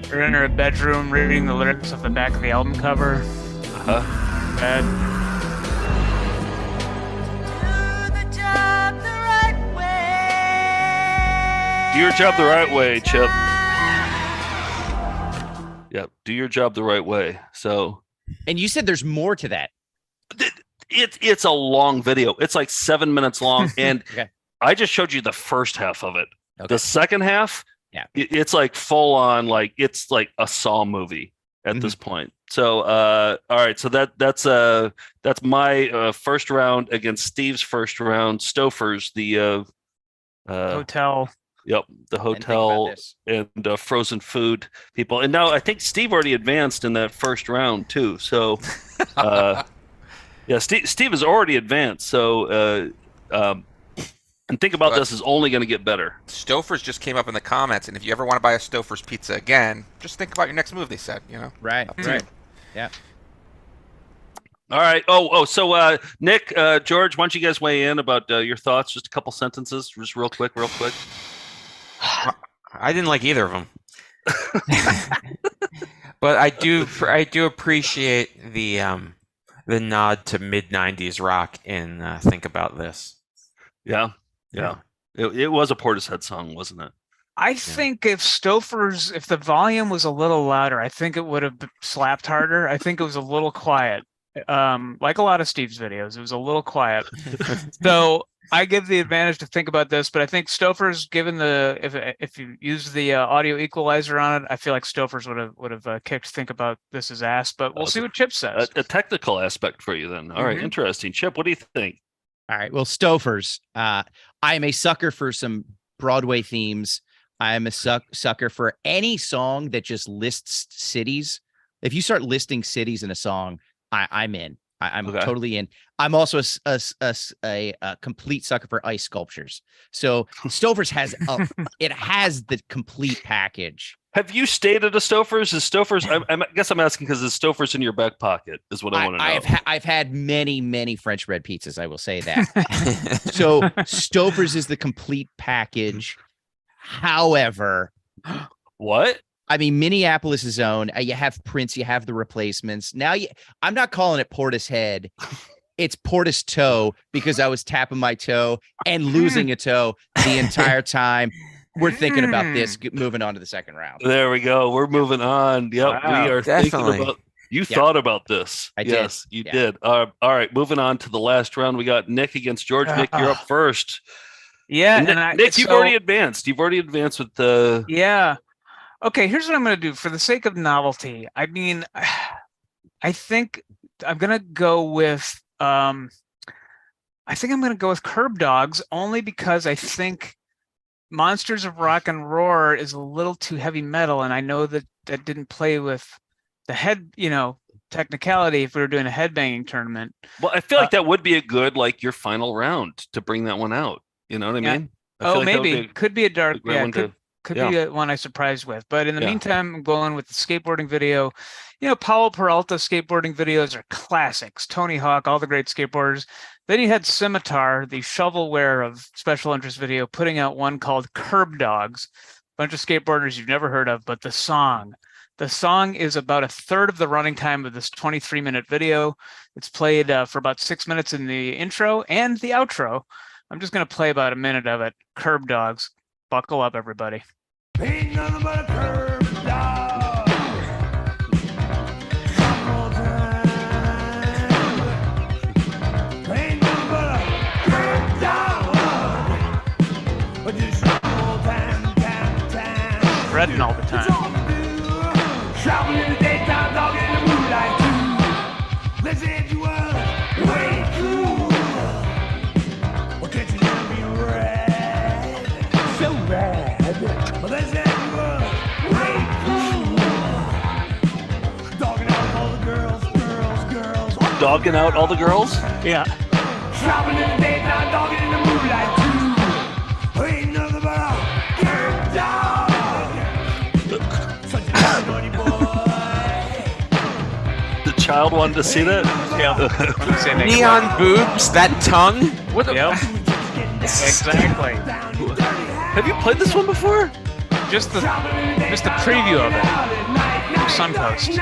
H: You're in her bedroom reading the lyrics off the back of the album cover. Bed.
F: Do your job the right way, Chip. Yep, do your job the right way. So,
R: and you said there's more to that.
F: It's a long video. It's like 7 minutes long, and
R: Okay.
F: I just showed you the first half of it.
R: Okay.
F: The second half,
R: Yeah.
F: it's like full on, like it's like a Saw movie at this point. So, all right, so that's my first round against Steve's first round. Stofers, the
H: Hotel.
F: Yep, the hotel and frozen food people. And now I think Steve already advanced in that first round too. So, yeah, Steve has already advanced. So, and think about this is only going to get better.
I: Stouffer's just came up in the comments, and if you ever want to buy a Stouffer's pizza again, just think about your next move. They said,
R: Right. Right. Yeah.
F: All right. So Nick, George, why don't you guys weigh in about your thoughts? Just a couple sentences, just real quick.
P: I didn't like either of them, but I do appreciate the nod to mid '90s rock in "Think About This."
F: Yeah. It was a Portishead song, wasn't it?
H: I think if the volume was a little louder, I think it would have slapped harder. I think it was a little quiet. Like a lot of Steve's videos, it was a little quiet. So I give the advantage to Think About This, but I think Stouffer's, given if you use the audio equalizer on it, I feel like Stouffer's would have kicked Think About This's ass. But we'll see what Chip says.
F: A technical aspect for you then. All right, interesting. Chip, what do you think?
R: All right. Well, Stouffer's. I am a sucker for some Broadway themes. I am a sucker for any song that just lists cities. If you start listing cities in a song, I'm in. I'm totally in. I'm also a complete sucker for ice sculptures. So Stouffer's has it has the complete package.
F: Have you stayed at a Stouffer's? Is Stouffer's? I guess I'm asking because is Stouffer's in your back pocket? Is what I want to know.
R: I've had many French bread pizzas. I will say that. So Stouffer's is the complete package. However,
F: what?
R: I mean, Minneapolis' own. You have Prince. You have the replacements. Now, I'm not calling it Portishead. It's Portis toe because I was tapping my toe and losing a toe the entire time. We're thinking about this. Moving on to the second round.
F: There we go. We're moving on. Yep,
P: wow,
F: we are
P: definitely.
F: thinking about. You thought about this.
R: I did.
F: Yes, you did. All right, moving on to the last round. We got Nick against George. Nick, you're up first.
H: Yeah,
F: Nick, you've already advanced. You've already advanced with the.
H: Yeah. Okay, here's what I'm going to do for the sake of novelty. I mean, I think I'm going to go with Curb Dogs, only because I think Monsters of Rock and Roar is a little too heavy metal, and I know that didn't play with the head, technicality if we were doing a headbanging tournament.
F: Well, I feel like that would be a good, like, your final round to bring that one out. You know what I mean?
H: Maybe. Could be a dark, could
F: Yeah.
H: be one I surprised with. But in the meantime, I'm going with the skateboarding video. Powell Peralta skateboarding videos are classics. Tony Hawk, all the great skateboarders. Then you had Scimitar, the shovelware of special interest video, putting out one called Curb Dogs. Bunch of skateboarders you've never heard of, but the song is about a third of the running time of this 23-minute video. It's played for about 6 minutes in the intro and the outro. I'm just going to play about a minute of it. Curb Dogs. Buckle up, everybody.
A: Ain't nothing but a curb dog. Shopping in the daytime, talking in the moonlight too. Let's say you were way cool. Well, can't you let me ride? So bad. Well, let's say you were way cool. Dogging out all the girls.
F: Dogging out all the girls?
H: Yeah.
A: Shopping in the daytime, dogging in the moonlight too. Ain't nothing but a good dog. Such a naughty boy.
F: The child wanted to see that?
H: Yeah.
P: Neon boobs, that tongue. What the?
H: Yep. Exactly.
F: Have you played this one before?
H: Just the preview of it. Suncoast.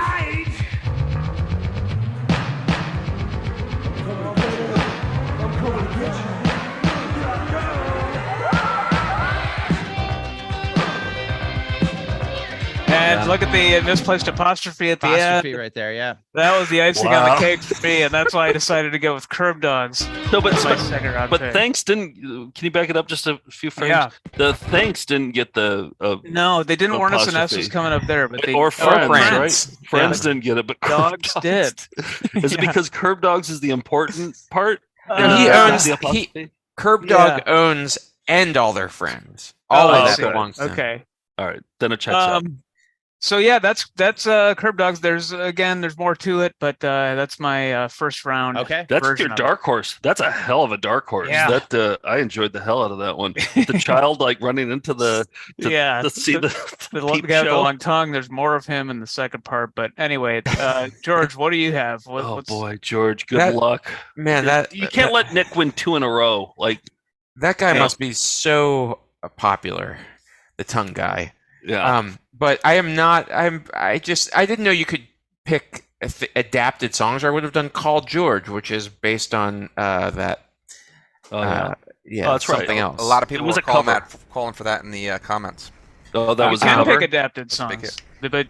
H: And look at the misplaced apostrophe at the
R: Apostrophe
H: end.
R: right there, yeah.
H: That was the icing on
F: Wow.
H: the cake for me, and that's why I decided to go with Curb Dogs.
F: No, but
H: My second round pick.
F: thanks didn't. Can you back it up just a few frames?
H: Yeah.
F: The thanks didn't get the.
H: No, they didn't warn us an S
F: apostrophe.
H: was coming up there, but they
F: or friends,
H: Friends.
F: right? Friends
H: Yeah.
F: didn't get it, but
H: Dogs
F: Curb
H: did.
F: Is it
H: Yeah.
F: because Curb Dogs is the important part?
P: No, he
F: Uh,
P: owns.
F: the apostrophe?
P: Curb Dog owns and all their friends.
H: Oh,
P: All
H: I
P: of that
H: see.
P: belongs to him.
H: Okay.
F: All right, then it checks out.
H: So yeah, that's Curb Dogs. There's more to it, but that's my first round.
R: Okay.
F: That's
H: version
F: your
H: of it.
F: dark horse. That's a hell of a dark horse.
H: Yeah.
F: That I enjoyed the hell out of that one. The child like running into the to see the
H: The
F: peep
H: guy with the
F: show.
H: long tongue. There's more of him in the second part, but anyway, George, what do you have?
F: Oh
H: What's-
F: boy, George, good
P: That-
F: luck.
P: Man,
F: You can't let Nick win 2 in a row. Like
P: That guy
F: Yeah.
P: must be so popular, the tongue guy.
F: yeah.
P: But I am not. I didn't know you could pick adapted songs. Or I would have done "Call George," which is based on that.
F: Oh yeah.
P: Yeah,
F: Oh, that's right.
P: something else.
I: A lot of people
F: It was
I: were
F: a cover.
I: calling for that in the comments.
F: Oh, that was
H: you
F: a
H: can
F: cover.
H: pick adapted
I: Let's pick
H: songs, but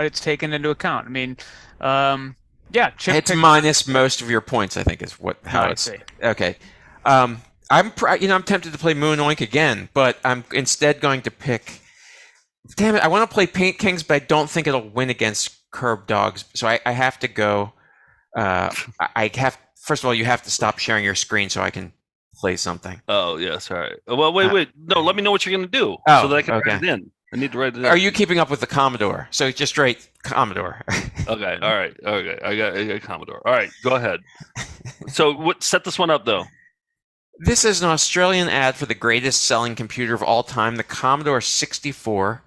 H: it's taken into account. I mean, yeah, Chip
P: It's
H: picked-
P: minus most of your points. I think is how
H: I
P: it's.
H: see.
P: Okay. I'm tempted to play Moon Oink again, but I'm instead going to pick. Damn it! I want to play Paint Kings, but I don't think it'll win against Curb Dogs. So I have to go. I have. First of all, you have to stop sharing your screen so I can play something.
F: Oh yes, all right. Well, wait. No, let me know what you're gonna do
P: Oh,
F: so that I can
P: okay.
F: write it in. I need to write it in.
P: Are you keeping up with the Commodore? So just write Commodore.
F: Okay. All right. Okay. I got Commodore. All right. Go ahead. So set this one up though.
P: This is an Australian ad for the greatest selling computer of all time, the Commodore 64,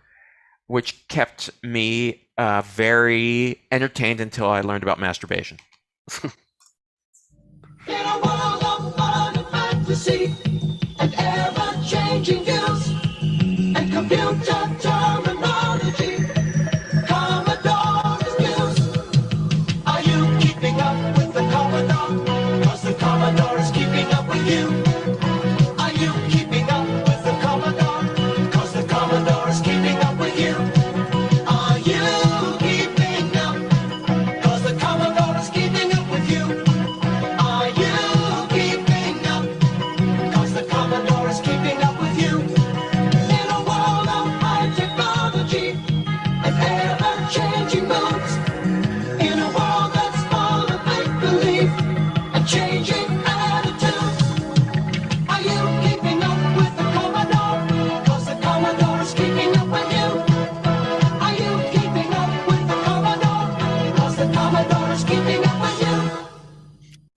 P: which kept me very entertained until I learned about masturbation.
G: In a world of fun and fantasy, and ever-changing views, and computer terminology, Commodore is news. Are you keeping up with the Commodore? 'Cause the Commodore is keeping up with you. Are you keeping up with the Commodore? 'Cause the Commodore is keeping up with you. Are you keeping up? 'Cause the Commodore is keeping up with you. Are you keeping up? 'Cause the Commodore is keeping up with you. In a world of high technology and ever-changing moods, in a world that's full of make-believe and changing attitudes, are you keeping up with the Commodore? 'Cause the Commodore is keeping up with you. Are you keeping up with the Commodore? 'Cause the Commodore is keeping up with you.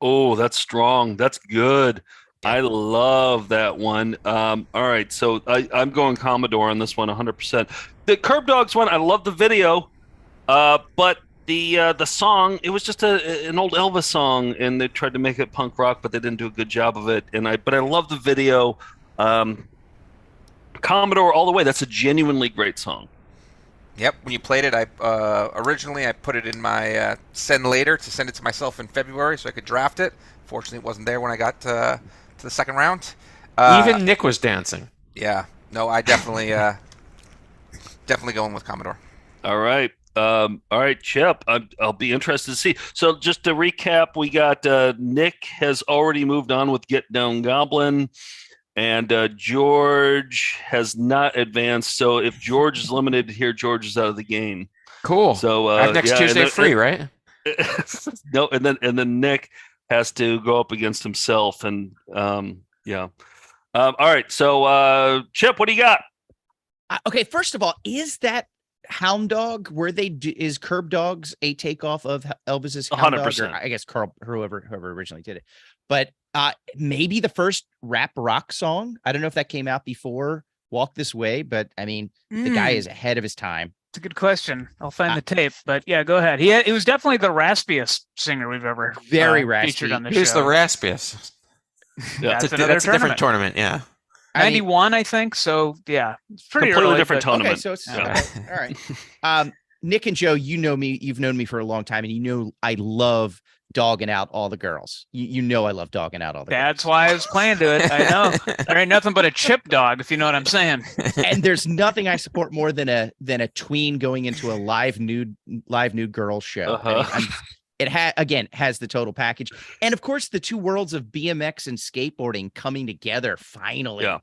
F: Oh, that's strong. That's good. I love that one. All right, so I'm going Commodore on this one, 100%. The Curb Dogs one, I love the video, but the song, it was just an old Elvis song, and they tried to make it punk rock, but they didn't do a good job of it. But I love the video. Commodore all the way. That's a genuinely great song.
I: Yep, when you played it, originally I put it in my send later to send it to myself in February so I could draft it. Fortunately, it wasn't there when I got to the second round.
P: Even Nick was dancing.
I: Yeah, no, I definitely definitely going with Commodore.
F: All right. All right, Chip. I'll be interested to see. So just to recap, we got Nick has already moved on with Get Down Goblin. And George has not advanced. So if George is limited here, George is out of the game.
P: Cool.
F: So
P: I have next Tuesday free, right?
F: No, and then Nick has to go up against himself, and yeah. All right, so Chip, what do you got?
R: Okay, first of all, is that Hound Dog is Curb Dogs a takeoff of Elvis's Hound
F: 100%.
R: Dog? Or I guess Carl, whoever originally did it, but maybe the first rap rock song. I don't know if that came out before Walk This Way, but I mean, the guy is ahead of his time.
H: It's a good question. I'll find the tape, but yeah, go ahead. He was definitely the raspiest singer we've ever
R: Very raspy.
H: featured on the
P: Who's
H: show.
P: the raspiest?
H: Yeah,
P: That's a different tournament. Yeah.
H: 91, I think. So yeah, it's pretty
F: Completely
H: early,
F: different
H: but-
F: tournament.
R: Okay, so it's all right. Nick and Joe, you know me. You've known me for a long time, and you know I love dogging out all the girls. You know I love dogging out all the girls.
H: That's why I was playing to it. I know. There ain't nothing but a chip dog, if you know what I'm saying.
R: And there's nothing I support more than a tween going into a live nude girl show. I mean, it has the total package, and of course the two worlds of BMX and skateboarding coming together finally.
F: Yeah,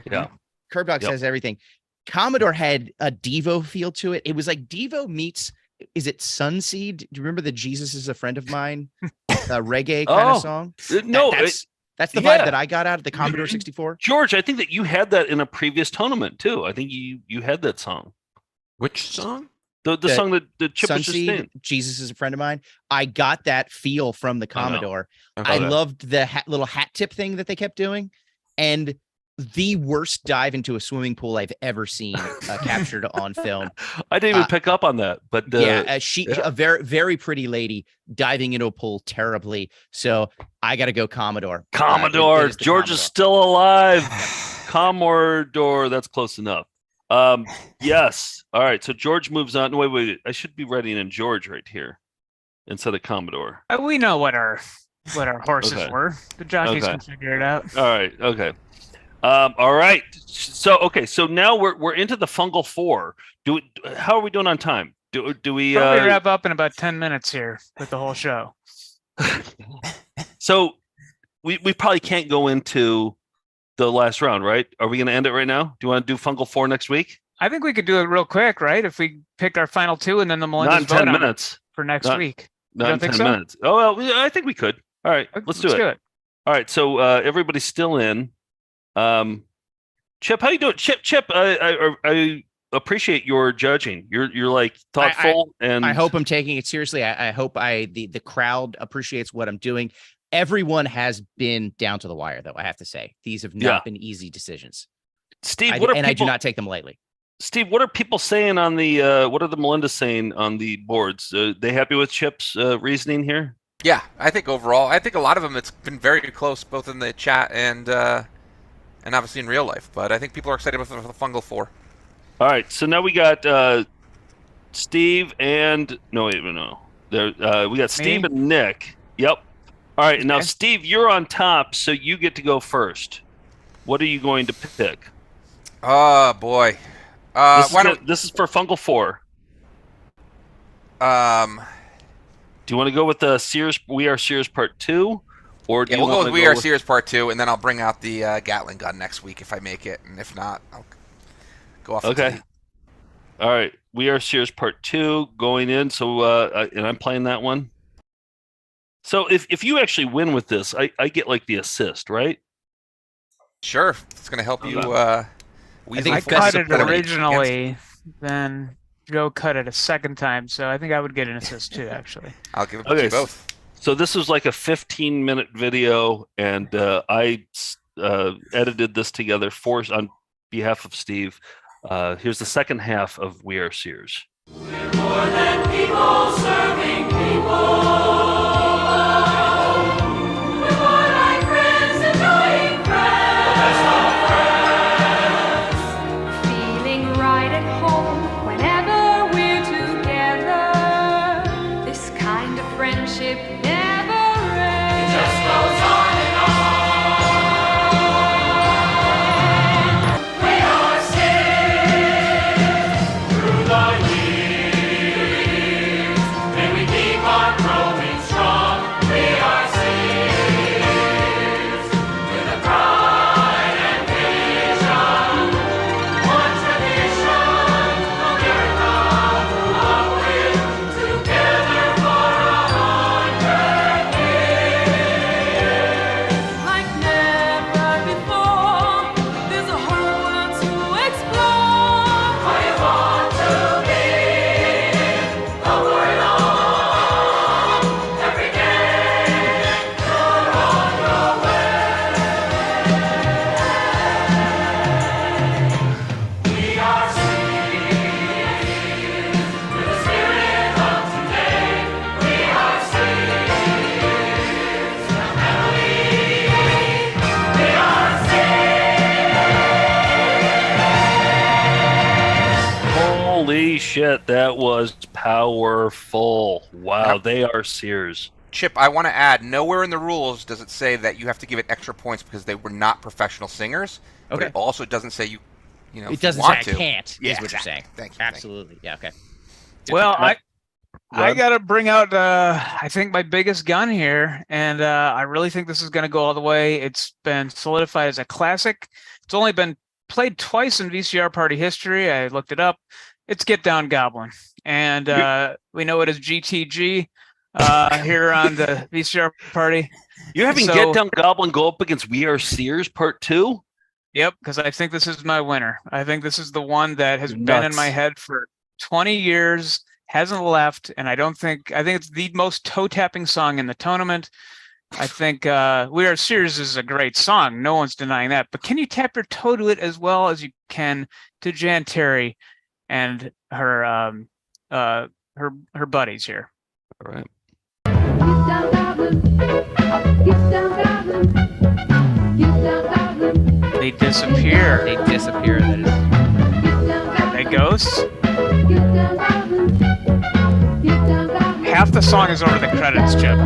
F: yeah.
R: Curb Dog says everything. Commodore had a Devo feel to it. It was like Devo meets. Is it Sunseed? Do you remember the Jesus is a Friend of Mine reggae kind of song?
F: No,
R: that's the vibe that I got out of the Commodore 64.
F: George, I think that you had that in a previous tournament too. I think you had that song.
P: Which song?
F: The song that the Chip was just
R: Sunseed,
F: saying.
R: Jesus is a Friend of Mine. I got that feel from the Commodore.
F: Okay.
R: I loved the little hat tip thing that they kept doing, and the worst dive into a swimming pool I've ever seen captured on film.
F: I didn't even pick up on that, but
R: a very, very pretty lady diving into a pool terribly. So I got to go Commodore.
F: Commodore.
R: It is the
F: George
R: Commodore.
F: is still alive. Commodore. That's close enough. Yes. All right. So George moves on. Wait. I should be writing in George right here instead of Commodore.
H: We know what our horses were. The jockeys can figure it out.
F: All right. Okay. All right. So now we're into the fungal four. How are we doing on time? Do we
H: probably wrap up in about 10 minutes here with the whole show?
F: So we probably can't go into the last round, right? Are we going to end it right now? Do you want to do fungal four next week?
H: I think we could do it real quick, right? If we pick our final two and then the Melendez
F: Not in 10
H: vote on it
F: minutes
H: for next week.
F: Not
H: You
F: in
H: don't
F: 10
H: think so?
F: minutes. Oh well, I think we could. All right, let's do it. All right, so everybody's still in. Chip, how you doing? Chip, I appreciate your judging. You're like thoughtful, and
R: I hope I'm taking it seriously. I hope the crowd appreciates what I'm doing. Everyone has been down to the wire, though. I have to say these have not been easy decisions.
F: Steve,
R: I do not take them lightly.
F: Steve, what are people saying on the? What are the Melendez saying on the boards? They happy with Chip's reasoning here?
I: Yeah, I think overall, a lot of them, it's been very close, both in the chat and obviously in real life. But I think people are excited with the fungal four.
F: All right, so now we got Steve and no. We got Steve and Nick. Yep. All right, now Steve, you're on top, so you get to go first. What are you going to pick?
I: Oh boy,
F: this is for fungal four. Do you want to go with the Sears? We Are Sears Part 2, or do you
I: we'll
F: want
I: go
F: to
I: with We Are Sears Part 2, and then I'll bring out the Gatling gun next week if I make it, and if not, I'll go off.
F: Okay. All right, We Are Sears Part 2 going in. So, and I'm playing that one. So, if you actually win with this, I get like the assist, right?
I: Sure, it's going to help you.
H: I think I cut it originally, then Joe cut it a second time, so I think I would get an assist too, actually.
I: I'll give it to you both.
F: So this was like a 15-minute video, and I edited this together on behalf of Steve. Here's the second half of We Are Sears.
A: We're more than people serving people. We're more like friends enjoying friends. The best of friends.
C: Feeling right at home whenever we're together. This kind of friendship never ends.
A: It just goes on and on. We are Sears through the years. May we keep on growing strong.
F: That was powerful. Wow,
I: Yep.
F: they are Sears.
I: Chip, I want to add, nowhere in the rules does it say that you have to give it extra points because they were not professional singers. But
R: Okay.
I: it also doesn't say you know,
R: It
I: if you
R: doesn't say
I: want
R: I
I: to.
R: can't,
I: Yeah,
R: is what you're
I: exactly.
R: saying.
I: Thank you.
R: Absolutely. Yeah, okay.
H: Well, I
F: Rod?
H: gotta bring out I think my biggest gun here, and I really think this is gonna go all the way. It's been solidified as a classic. It's only been played twice in VCR Party history. I looked it up. It's Get Down Goblin, and we know it as GTG here on the VCR Party.
F: You're having
H: So-
F: Get Down Goblin go up against We Are Sears Part 2?
H: Yep, because I think this is my winner. I think this is the one that has been in
F: Nuts.
H: my head for 20 years, hasn't left, and I think it's the most toe-tapping song in the tournament. I think We Are Sears is a great song. No one's denying that. But can you tap your toe to it as well as you can to Jan Terry and her buddies here?
F: All right.
H: They disappear.
R: They disappear. That is.
H: They ghosts. Half the song is over the credits, Chip.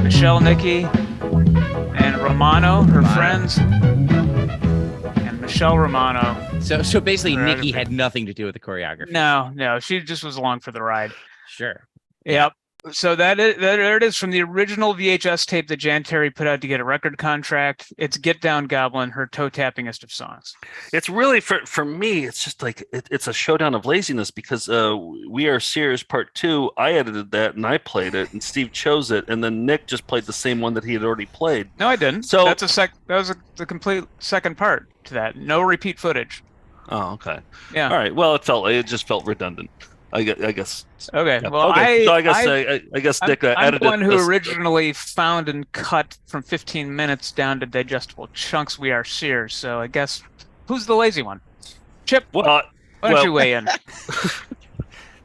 H: Michelle, Nikki, and Romano, her friends, and Michelle Romano.
R: So basically, Nikki
H: Choreography.
R: had nothing to do with the choreography.
H: No, she just was along for the ride.
R: Sure.
H: Yep. So there it is from the original VHS tape that Jan Terry put out to get a record contract. It's Get Down Goblin, her toe tappingest of songs.
F: It's really for me. It's just like it's a showdown of laziness because We Are Sears Part 2. I edited that and I played it, and Steve chose it, and then Nick just played the same one that he had already played.
H: No, I didn't.
F: So
H: that was the complete second part to that. No repeat footage.
F: Oh, okay.
H: Yeah.
F: All right. Well, it just felt redundant. I guess.
H: Okay.
F: Yeah.
H: Well,
F: okay. So I guess Nick
H: I'm
F: edited
H: the one who
F: this.
H: originally found and cut from 15 minutes down to digestible chunks. We Are Sears. So I guess who's the lazy one? Chip.
F: Well,
H: why don't you weigh in?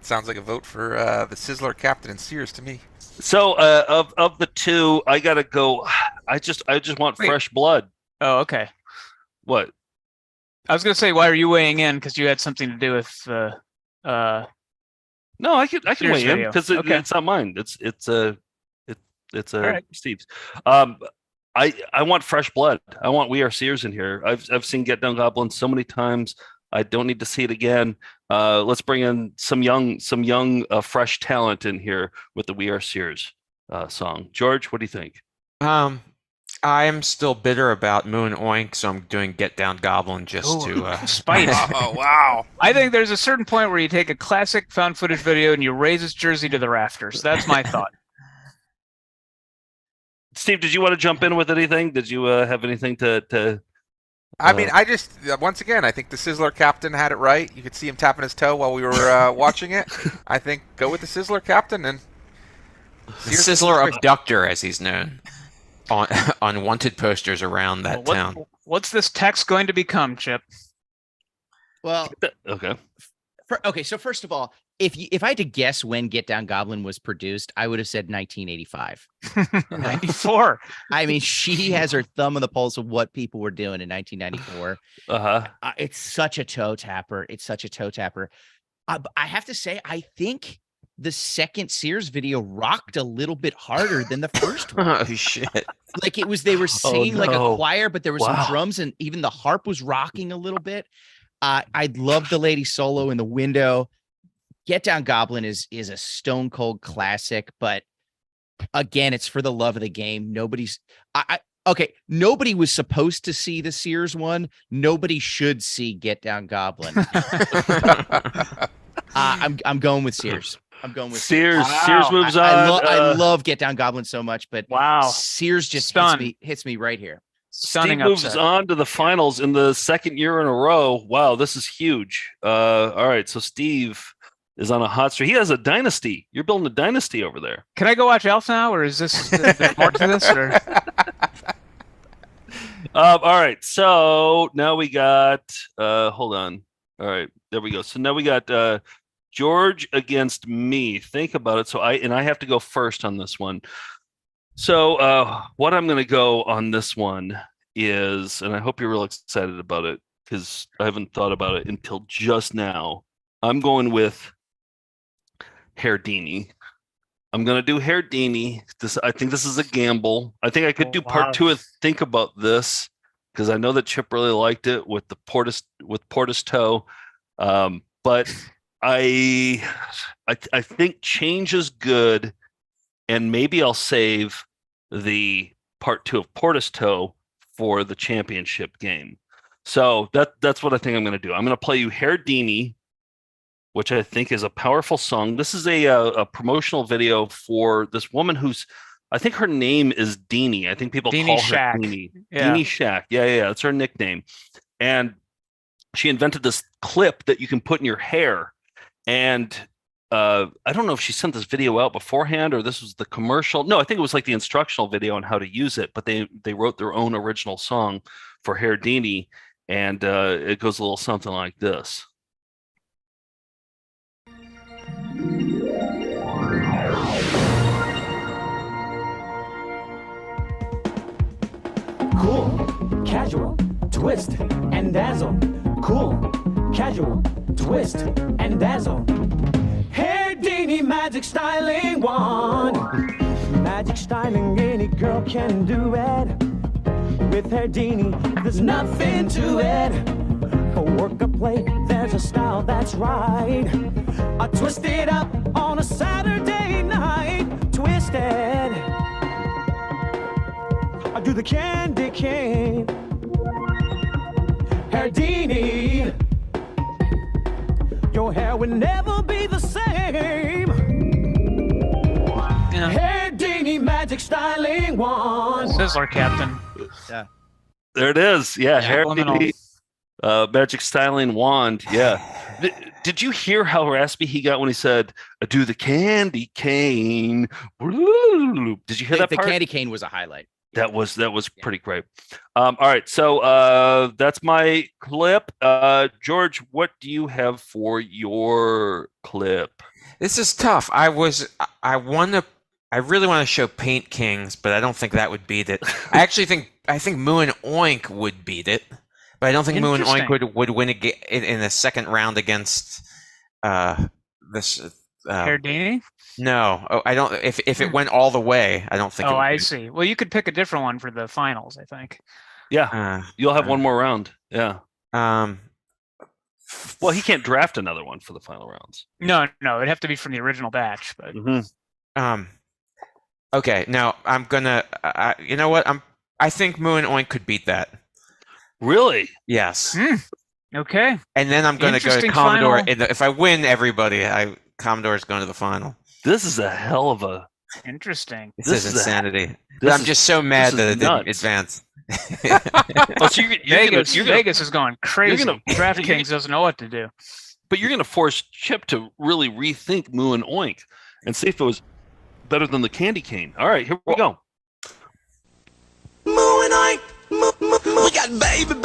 I: Sounds like a vote for the Sizzler Captain and Sears to me.
F: So of the two, I gotta go. I just want
H: Wait.
F: fresh blood.
H: Oh, okay.
F: What?
H: I was gonna say, why are you weighing in? Because you had something to do with
F: No, I can
H: Sears
F: weigh in
H: video.
F: because
H: Okay.
F: it's not mine. It's
H: right.
F: Steve's. I want fresh blood. I want We Are Sears in here. I've seen Get Down Goblin so many times. I don't need to see it again. Let's bring in some young fresh talent in here with the We Are Sears song. George, what do you think?
P: I'm still bitter about Moon Oink, so I'm doing Get Down Goblin just to
H: spite.
I: Oh, wow.
H: I think there's a certain point where you take a classic found footage video and you raise its jersey to the rafters. That's my thought.
F: Steve, did you want to jump in with anything? Did you have anything to
I: I mean, I just once again, I think the Sizzler Captain had it right. You could see him tapping his toe while we were watching it. I think go with the Sizzler Captain and
P: the Sizzler Abductor, as he's known, on wanted posters around that town.
H: What's this text going to become, Chip?
R: Well,
F: okay.
R: Okay, so first of all, if I had to guess when Get Down Goblin was produced, I would have said 1985.
H: 94.
R: I mean, she has her thumb on the pulse of what people were doing in 1994. It's such a toe tapper. It's such a toe tapper. I have to say, I think the second Sears video rocked a little bit harder than the first one.
P: Oh shit!
R: Like they were singing like a choir, but there was
F: Wow.
R: some drums, and even the harp was rocking a little bit. I love the lady solo in the window. Get Down Goblin is a stone cold classic, but again, it's for the love of the game. Okay, nobody was supposed to see the Sears one. Nobody should see Get Down Goblin. I'm going with Sears. I'm going with
F: Sears.
H: Wow.
F: Sears moves on.
R: I love Get Down Goblin so much, but
H: wow,
R: Sears just hits me right here.
H: Stunning
F: Steve moves
H: upset.
F: on to the finals in the second year in a row. Wow, this is huge. All right, so Steve is on a hot streak. He has a dynasty. You're building a dynasty over there.
H: Can I go watch Elf now, or is this there more to this? Or?
F: All right, so now we got. Hold on. All right, there we go. So now we got George against me. Think about it. So I have to go first on this one. So what I'm going to go on this one is, and I hope you're real excited about it because I haven't thought about it until just now. I'm going with Herdini. I'm going to do Herdini. I think this is a gamble. I think I could do part two of Think About This because I know that Chip really liked it with the Portis Toe. But I think Change is good, and maybe I'll save the part two of Portis Toe for the championship game. So that's what I think I'm going to do. I'm going to play you Herdini, which I think is a powerful song. This is a promotional video for this woman who's, I think her name is Deanie. I think people call her Deanie.
H: Yeah.
F: Deanie Shack. Yeah. That's her nickname. And she invented this clip that you can put in your hair. And I don't know if she sent this video out beforehand or this was the commercial. No, I think it was like the instructional video on how to use it. But they wrote their own original song for Herdini. And it goes a little something like this.
A: Cool, casual, twist and dazzle. Cool, casual, twist and dazzle. Herdini magic styling wand. Magic styling, any girl can do it. With Herdini, there's nothing to it. For work or play, there's a style that's right. I twist it up on a Saturday night. Twisted. I do the candy cane. Herdini, your hair would never be the same. Herdini magic styling wand.
H: Sizzler Captain.
R: Yeah.
F: There it is. Yeah, Herdini magic styling wand. Yeah. Did you hear how raspy he got when he said, "I do the candy cane"? Did you hear that
R: the
F: part?
R: candy cane was a highlight.
F: That was pretty great. All right, so that's my clip. George, what do you have for your clip?
P: This is tough. I really want to show Paint Kings, but I don't think that would beat it. I think Moo and Oink would beat it, but I don't think Moo and Oink would win in the second round against this.
H: Herdini?
P: No, I don't. If it went all the way, I don't think.
H: Oh, I see. Well, you could pick a different one for the finals, I think.
F: Yeah, you'll have one more round. Yeah. Well, he can't draft another one for the final rounds.
H: No, it'd have to be from the original batch. But
P: okay, now I'm gonna. You know what? I think Moo and Oink could beat that.
F: Really?
P: Yes.
H: Okay.
P: And then I'm gonna go to Commodore. If I win, everybody, Commodore's going to the final.
F: This is a hell of a
H: interesting.
P: This is insanity. I'm just so mad that it didn't advance.
H: Vegas is going crazy. DraftKings doesn't know what to do.
F: But you're going to force Chip to really rethink Moo and Oink and see if it was better than the candy cane. All right, here we go.
A: Moo and Oink. We got baby,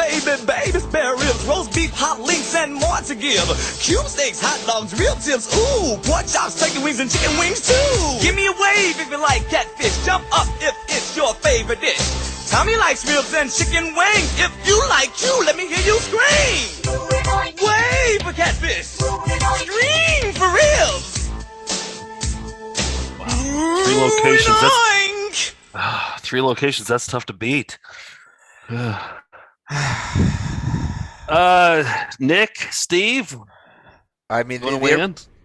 A: spare ribs, roast beef, hot links, and more to give. Cube steaks, hot dogs, real tips, ooh, pork chops, turkey wings, and chicken wings too. Give me a wave if you like catfish. Jump up if it's your favorite dish. Tommy likes ribs and chicken wings. If you like you, let me hear you scream. Wave for catfish. Scream for ribs.
F: Wow. 3 locations. Three locations. That's tough to beat. Nick, Steve.
I: I mean,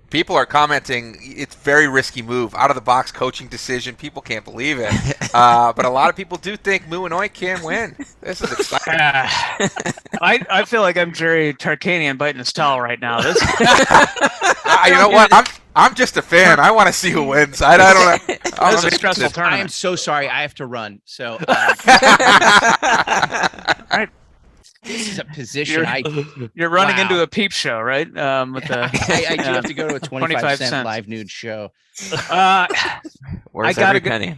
I: people are commenting it's very risky move, out of the box coaching decision. People can't believe it, but a lot of people do think Moo and Oink can win. This is exciting.
H: I feel like I'm Jerry Tarkanian biting his towel right now. This.
I: You know what? I'm just a fan. I want to see who wins. I don't know.
H: This is a stressful tournament.
R: I am so sorry. I have to run. So,
H: all right.
R: This is a position
H: you're running into a peep show, right? With
R: I do have to go to a 25-cent live nude show.
P: Where's every penny?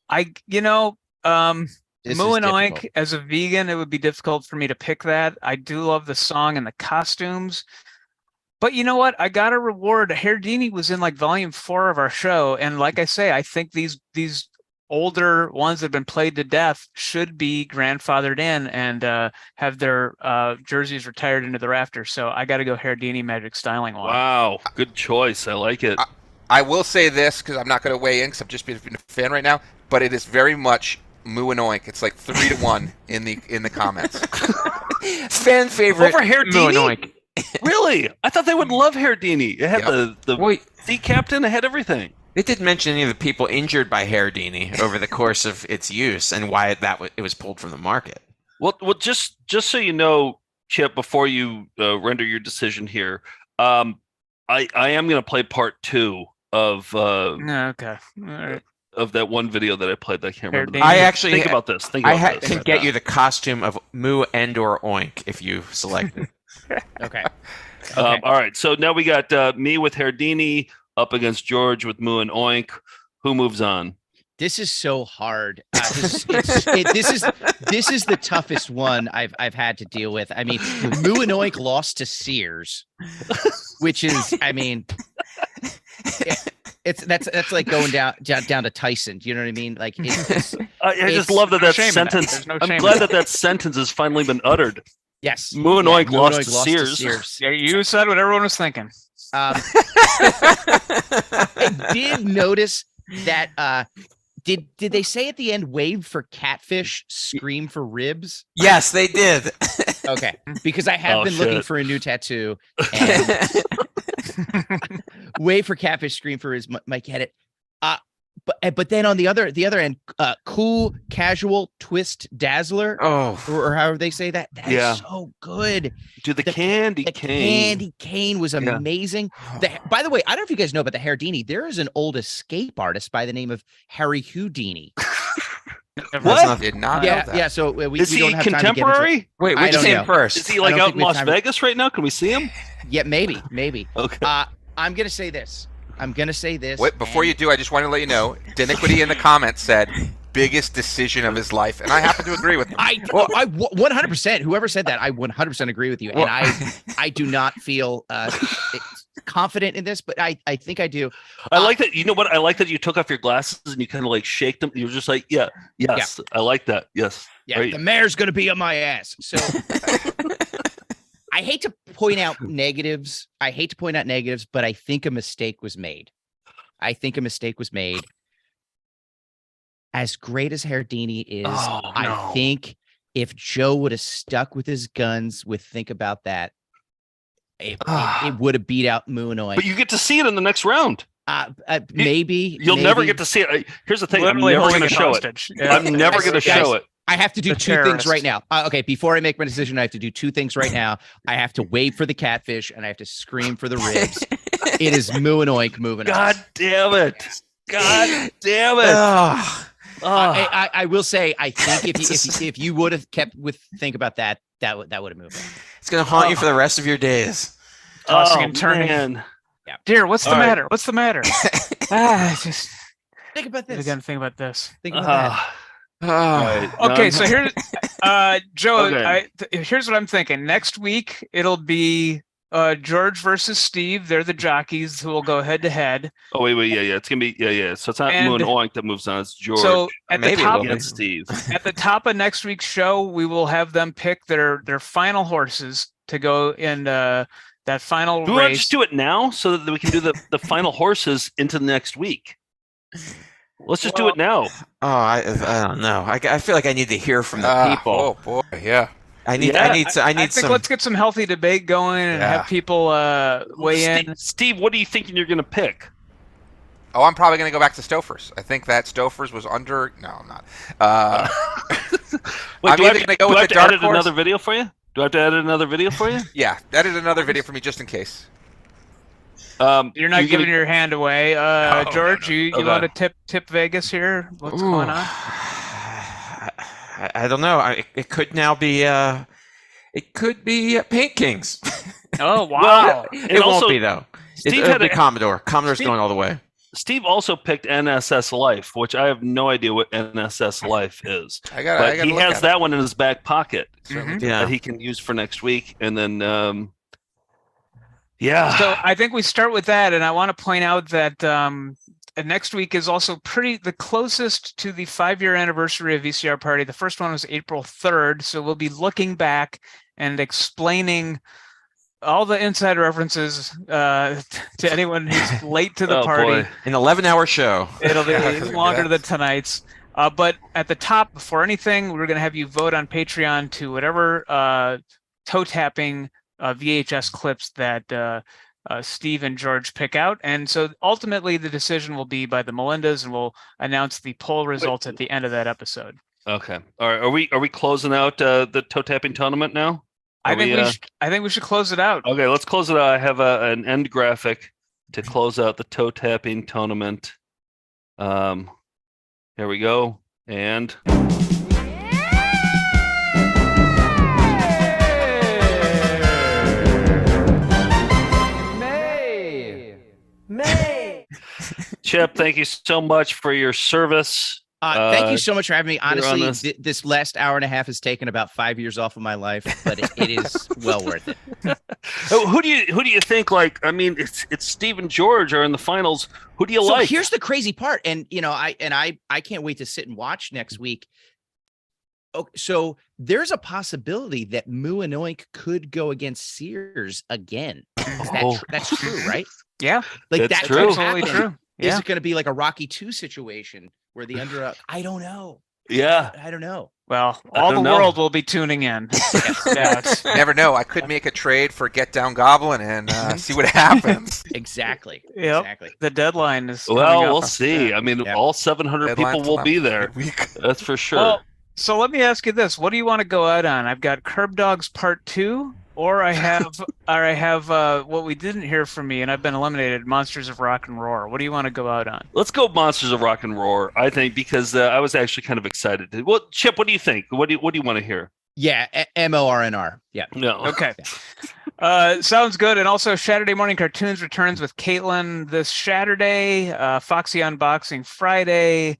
H: Moo and Oink, as a vegan, it would be difficult for me to pick that. I do love the song and the costumes. But you know what? I got a reward. Herdini was in like volume 4 of our show, and like I say, I think these older ones that have been played to death should be grandfathered in and have their jerseys retired into the rafters. So I got to go Herdini Magic Styling wise.
F: Wow, good choice. I like it.
I: I will say this because I'm not going to weigh in because I've just been a fan right now, but it is very much Moo and Oink. It's like 3-1 in the comments.
P: Fan favorite
F: Over
P: Moo and
F: Herdini?
P: Oink.
F: Really? I thought they would love Herdini. It had the sea captain. It had everything.
P: It didn't mention any of the people injured by Herdini over the course of its use and why it was pulled from the market.
F: Well, just so you know, Chip, before you render your decision here, I am going to play part 2 of
H: okay. All right.
F: Of that one video that I played. That I can't remember.
P: I actually
F: think about this.
P: I can get you the costume of Moo and or Oink if you select it.
R: Okay.
F: All right. So now we got me with Herdini up against George with Moo and Oink. Who moves on?
R: This is so hard. This is the toughest one I've had to deal with. I mean, Moo and Oink lost to Sears, which is, I mean, that's like going down to Tyson. Do you know what I mean? Like,
F: I just love that sentence. I'm glad that sentence has finally been uttered.
R: Yes.
F: Moo and Oink lost to Sears.
H: Yeah, you said what everyone was thinking.
R: I did notice that. Did they say at the end, "Wave for catfish, scream for ribs"?
P: Yes, they did.
R: Okay, because I have been looking for a new tattoo. And wave for catfish, scream for ribs. Might get it. But then on the other end, cool, casual, twist, dazzler.
P: Oh,
R: or however they say that. That is so good.
F: Dude, the candy cane.
R: Candy cane was amazing. By the way, I don't know if you guys know about the Herdini. There is an old escape artist by the name of Harry Houdini.
F: What?
I: Did not know that.
R: Yeah. So we
F: is he
R: don't have time to get into
F: contemporary?
R: it.
P: Wait, which came first?
F: Is he like out in Las Vegas right now? Can we see him?
R: Yeah, maybe.
F: Okay.
R: I'm gonna say this.
I: Wait, before you do, I just want to let you know, Diniquity in the comments said biggest decision of his life, and I happen to agree with him.
R: I 100%. Whoever said that, I 100% agree with you, and I do not feel confident in this, but I think I do.
F: I like that. You know what? I like that you took off your glasses and you kind of like shake them. You're just like, yes. Yeah. I like that. Yes.
R: Yeah.
F: Right.
R: The mayor's gonna be on my ass. So. I hate to point out negatives, but I think a mistake was made. As great as Herdini is, I think if Joe would have stuck with his guns with Think About That, it would have beat out Moo and Oink.
F: But you get to see it in the next round.
R: Maybe.
F: You'll never get to see it. Here's the thing. I'm never going to show it.
H: Yeah.
F: I'm never going to show it.
R: I have to do two things right now. Okay, before I make my decision, I have to do two things right now. I have to wait for the catfish, and I have to scream for the ribs. It is Moo and Oink moving on.
F: God damn it. I
R: will say, I think if you would have kept with Think About That, that would have moved on.
P: It's going to haunt you for the rest of your days.
H: Tossing and turning.
F: Man.
H: Yeah. Dear, what's the matter? What's the matter? Just
R: think about this.
H: Again, think about this.
R: Think about that.
F: Right.
H: Okay, so here's Joe. Here's what I'm thinking. Next week it'll be George versus Steve. They're the jockeys who will go head to head.
F: Oh wait, yeah. It's gonna be yeah. So it's not Moo and Oink that moves on. It's George.
H: So at the top,
F: against Steve.
H: At the top of next week's show, we will have them pick their final horses to go in that final
F: Do we want to
H: race.
F: just do it now so that we can do the final horses into next week? Let's just do it now.
P: Oh, I don't know. I feel like I need to hear from the people.
I: Oh boy, yeah.
P: I think
H: let's get some healthy debate going and have people weigh in.
F: Steve, what are you thinking you're going to pick?
I: Oh, I'm probably going to go back to Stofers. I think that Stofers was under. No, I'm not.
F: Wait,
I: I'm either going to go with the dark
F: edit
I: horse.
F: Another video for you? Do I have to edit another video for you?
I: Yeah, edit another video for me just in case.
H: You're not giving your hand away, George. You want to tip Vegas here? What's going on?
P: I don't know. It could now be. It could be Paint Kings.
H: Oh wow!
F: Well,
P: it won't be though.
F: Steve
P: It'll be Commodore. Commodore's going all the way.
F: Steve also picked NSS Life, which I have no idea what NSS Life is.
I: I got.
F: He has that one in his back pocket
P: Yeah.
F: that he can use for next week, and then Yeah.
H: So I think we start with that, and I want to point out that next week is also the closest to the 5-year anniversary of VCR Party. The first one was April 3rd, so we'll be looking back and explaining all the inside references to anyone who's late to the party.
F: Boy.
P: An 11-hour show.
H: It'll be longer than tonight's. But at the top, before anything, we're going to have you vote on Patreon to whatever toe tapping VHS clips that Steve and George pick out. And so ultimately the decision will be by the Melindas, and we'll announce the poll results at the end of that episode.
F: Okay. All right. Are we closing out the toe tapping tournament now?
H: I think we should close it out.
F: Okay, let's close it out. I have an end graphic to close out the toe tapping tournament. Here we go. And
J: May.
F: Chip, thank you so much for your service.
R: Thank you so much for having me.
F: on
R: Honestly,
F: this.
R: this last hour and a half has taken about 5 years off of my life, but it is well worth it.
F: Who do you think? Like, I mean, it's Steve and George are in the finals. Who do you
R: So
F: like?
R: here's the crazy part, and I can't wait to sit and watch next week. Oh, so there's a possibility that Moo and Oink could go against Sears again. That's true, right?
H: Yeah,
R: like
F: That's
R: that
F: true.
R: could happen.
H: Totally true.
R: Is
H: Yeah.
R: it going to be like a Rocky 2 situation where the under? I don't know.
F: Yeah.
R: I don't know.
H: Well,
F: I
H: all the
F: don't know.
H: world will be tuning in. Yeah.
I: Never know. I could make a trade for Get Down Goblin and see what happens.
R: Exactly.
H: Yep.
R: Exactly.
H: The deadline is coming
F: Well,
H: up.
F: we'll see. I mean, all 700
I: Deadline
F: people will
I: till
F: be
I: next
F: there.
I: week.
F: That's for sure.
H: Well, so let me ask you this: what do you want to go out on? I've got Curb Dogs Part 2, or I have what we didn't hear from me, and I've been eliminated: Monsters of Rock and Roar. What do you want to go out on?
F: Let's go Monsters of Rock and Roar. I think because I was actually kind of excited. Well, Chip, what do you think? What do you want to hear?
R: Yeah, MORNR. Yeah.
F: No.
H: Okay. Sounds good. And also, Saturday Morning Cartoons returns with Caitlin this Saturday. Foxy Unboxing Friday.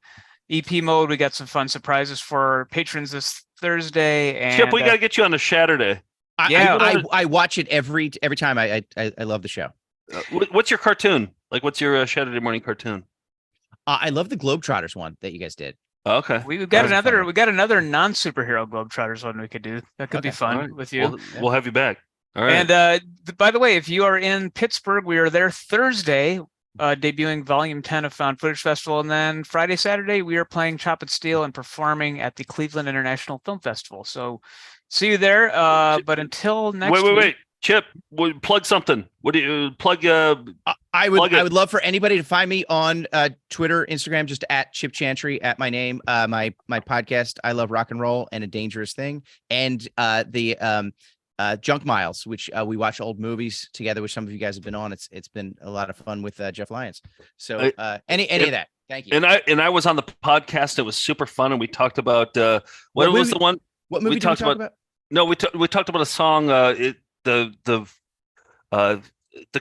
H: EP mode. We got some fun surprises for patrons this Thursday. And
F: Chip, we got to get you on a Saturday.
R: I watch it every time. I love the show.
F: What's your cartoon? Like, what's your Saturday morning cartoon?
R: I love the Globetrotters one that you guys did.
F: Okay.
H: We got another non-superhero Globetrotters one we could do. That could be fun
F: All right.
H: with you.
F: We'll have you back. All right.
H: And by the way, if you are in Pittsburgh, we are there Thursday, debuting Volume 10 of Found Footage Festival, and then Friday, Saturday, we are playing Chop and Steel and performing at the Cleveland International Film Festival. So see you there. But until next week.
F: Wait. Chip, plug something. What do you plug?
R: I would love for anybody to find me on Twitter, Instagram, just at Chip Chantry, at my name. My podcast, I Love Rock and Roll and a Dangerous Thing, and the Junk Miles, which we watch old movies together, which some of you guys have been on. It's been a lot of fun with Jeff Lyons. So any of that. Thank you.
F: And I was on the podcast. It was super fun, and we talked about what was the one?
R: What movie did we talk about?
F: No, we talked about a song. The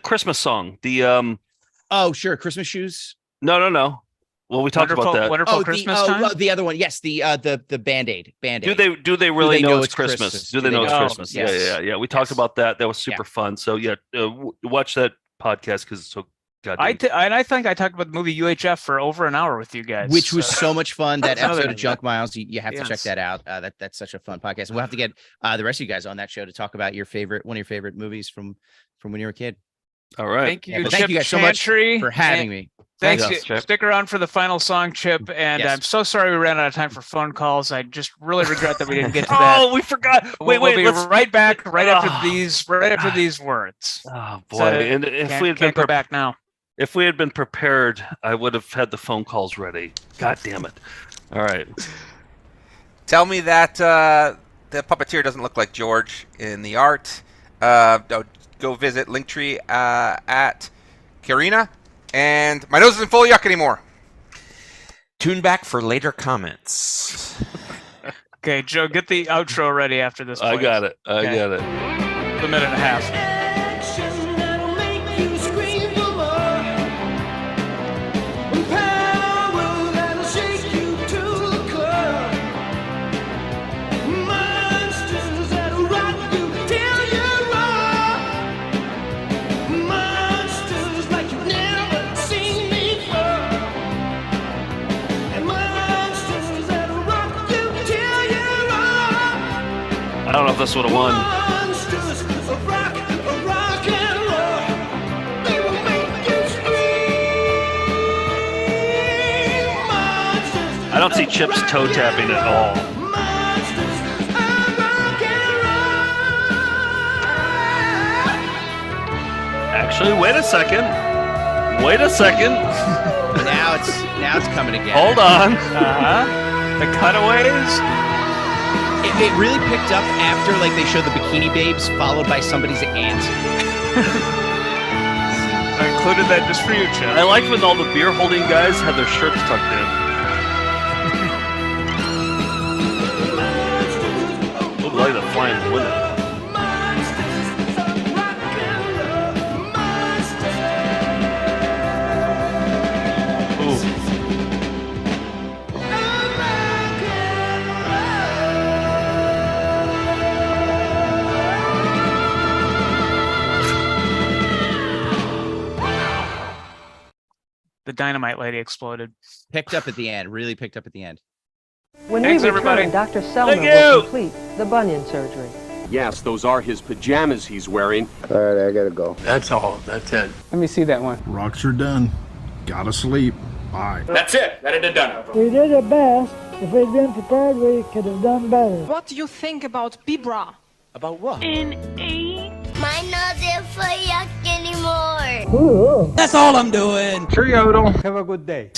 F: Christmas song.
R: Oh, sure, Christmas Shoes.
F: No. Well, we talked about that.
H: Wonderful Christmas Time.
R: The other one, yes, the Band-Aid.
F: Do they really know it's
R: Christmas?
F: Christmas? Do they know it's Christmas?
R: Yes.
F: Yeah. We talked about that. That was super fun. So yeah, watch that podcast because it's so goddamn.
H: I think I talked about the movie UHF for over an hour with you guys,
R: which was so much fun. That
H: Another-
R: episode of Junk Miles, you have to check
H: Yes.
R: that out. That's such a fun podcast. And we'll have to get the rest of you guys on that show to talk about one of your favorite movies from when you were a kid.
F: All right.
H: Thank you,
R: But
H: Chip
R: thank you guys so much
H: Chantry,
R: for having me.
H: Thanks.
F: Yes, Chip.
H: Stick around for the final song, Chip. And
R: Yes.
H: I'm so sorry we ran out of time for phone calls. I just really regret that we didn't get to that.
F: Oh, we forgot. Wait.
H: We'll be
F: Let's
H: right back right after these words.
F: Oh boy!
H: So,
F: and if we had been
H: go back now.
F: If we had been prepared, I would have had the phone calls ready. God damn it! All right.
I: Tell me that the puppeteer doesn't look like George in the art. Go visit Linktree at Karina. And my nose isn't full of yuck anymore.
P: Tune back for later comments.
H: Okay, Joe, get the outro ready after this.
F: I
H: please.
F: got it. I
H: Okay.
F: got it.
H: A minute and a half.
A: Action that'll make you scream for more. Power that'll shake you to the core. Monsters that'll rock you till you roar.
F: I don't know if this would have won.
A: Monsters of rock and roll. They will make you scream. Monsters
F: I don't see Chip's toe tapping at all. Actually, wait a second. Wait a second.
R: Now it's coming together.
F: Hold on.
H: The cutaways.
R: It really picked up after like they showed the Bikini Babes followed by somebody's aunt.
H: I included that just for you, Chip.
F: I liked when all the beer holding guys had their shirts tucked in. Looked like the flying window.
H: The dynamite lady exploded.
R: Picked up at the end. Really picked up at the end.
U: When
H: Thanks,
U: we return,
H: everybody.
U: Dr. Selmer
F: Thank
U: will
F: you.
U: complete the bunion surgery.
V: Yes, those are his pajamas he's wearing.
W: All right, I gotta go.
L: That's all. That's it.
J: Let me see that one.
E: Rocks are done. Gotta sleep. Bye.
V: That's it. That it done.
X: We did our best. If we'd been prepared, we could have done better.
Y: What do you think about Bibra?
R: About what?
Z: Mine not there for yuck anymore.
X: Ooh.
Y: That's all I'm doing.
J: Cheerio. Have a good day.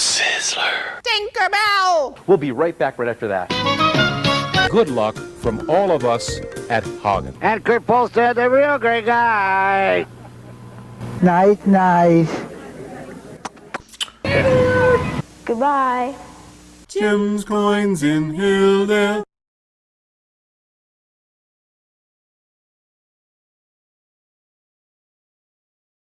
Y: Tinkerbell!
M: We'll be right back right after that. Good luck from all of us at Hagen.
W: And Kurt Polster, the real great guy.
X: Nice, nice.
U: Goodbye.
E: Jim's coins in Hilldale.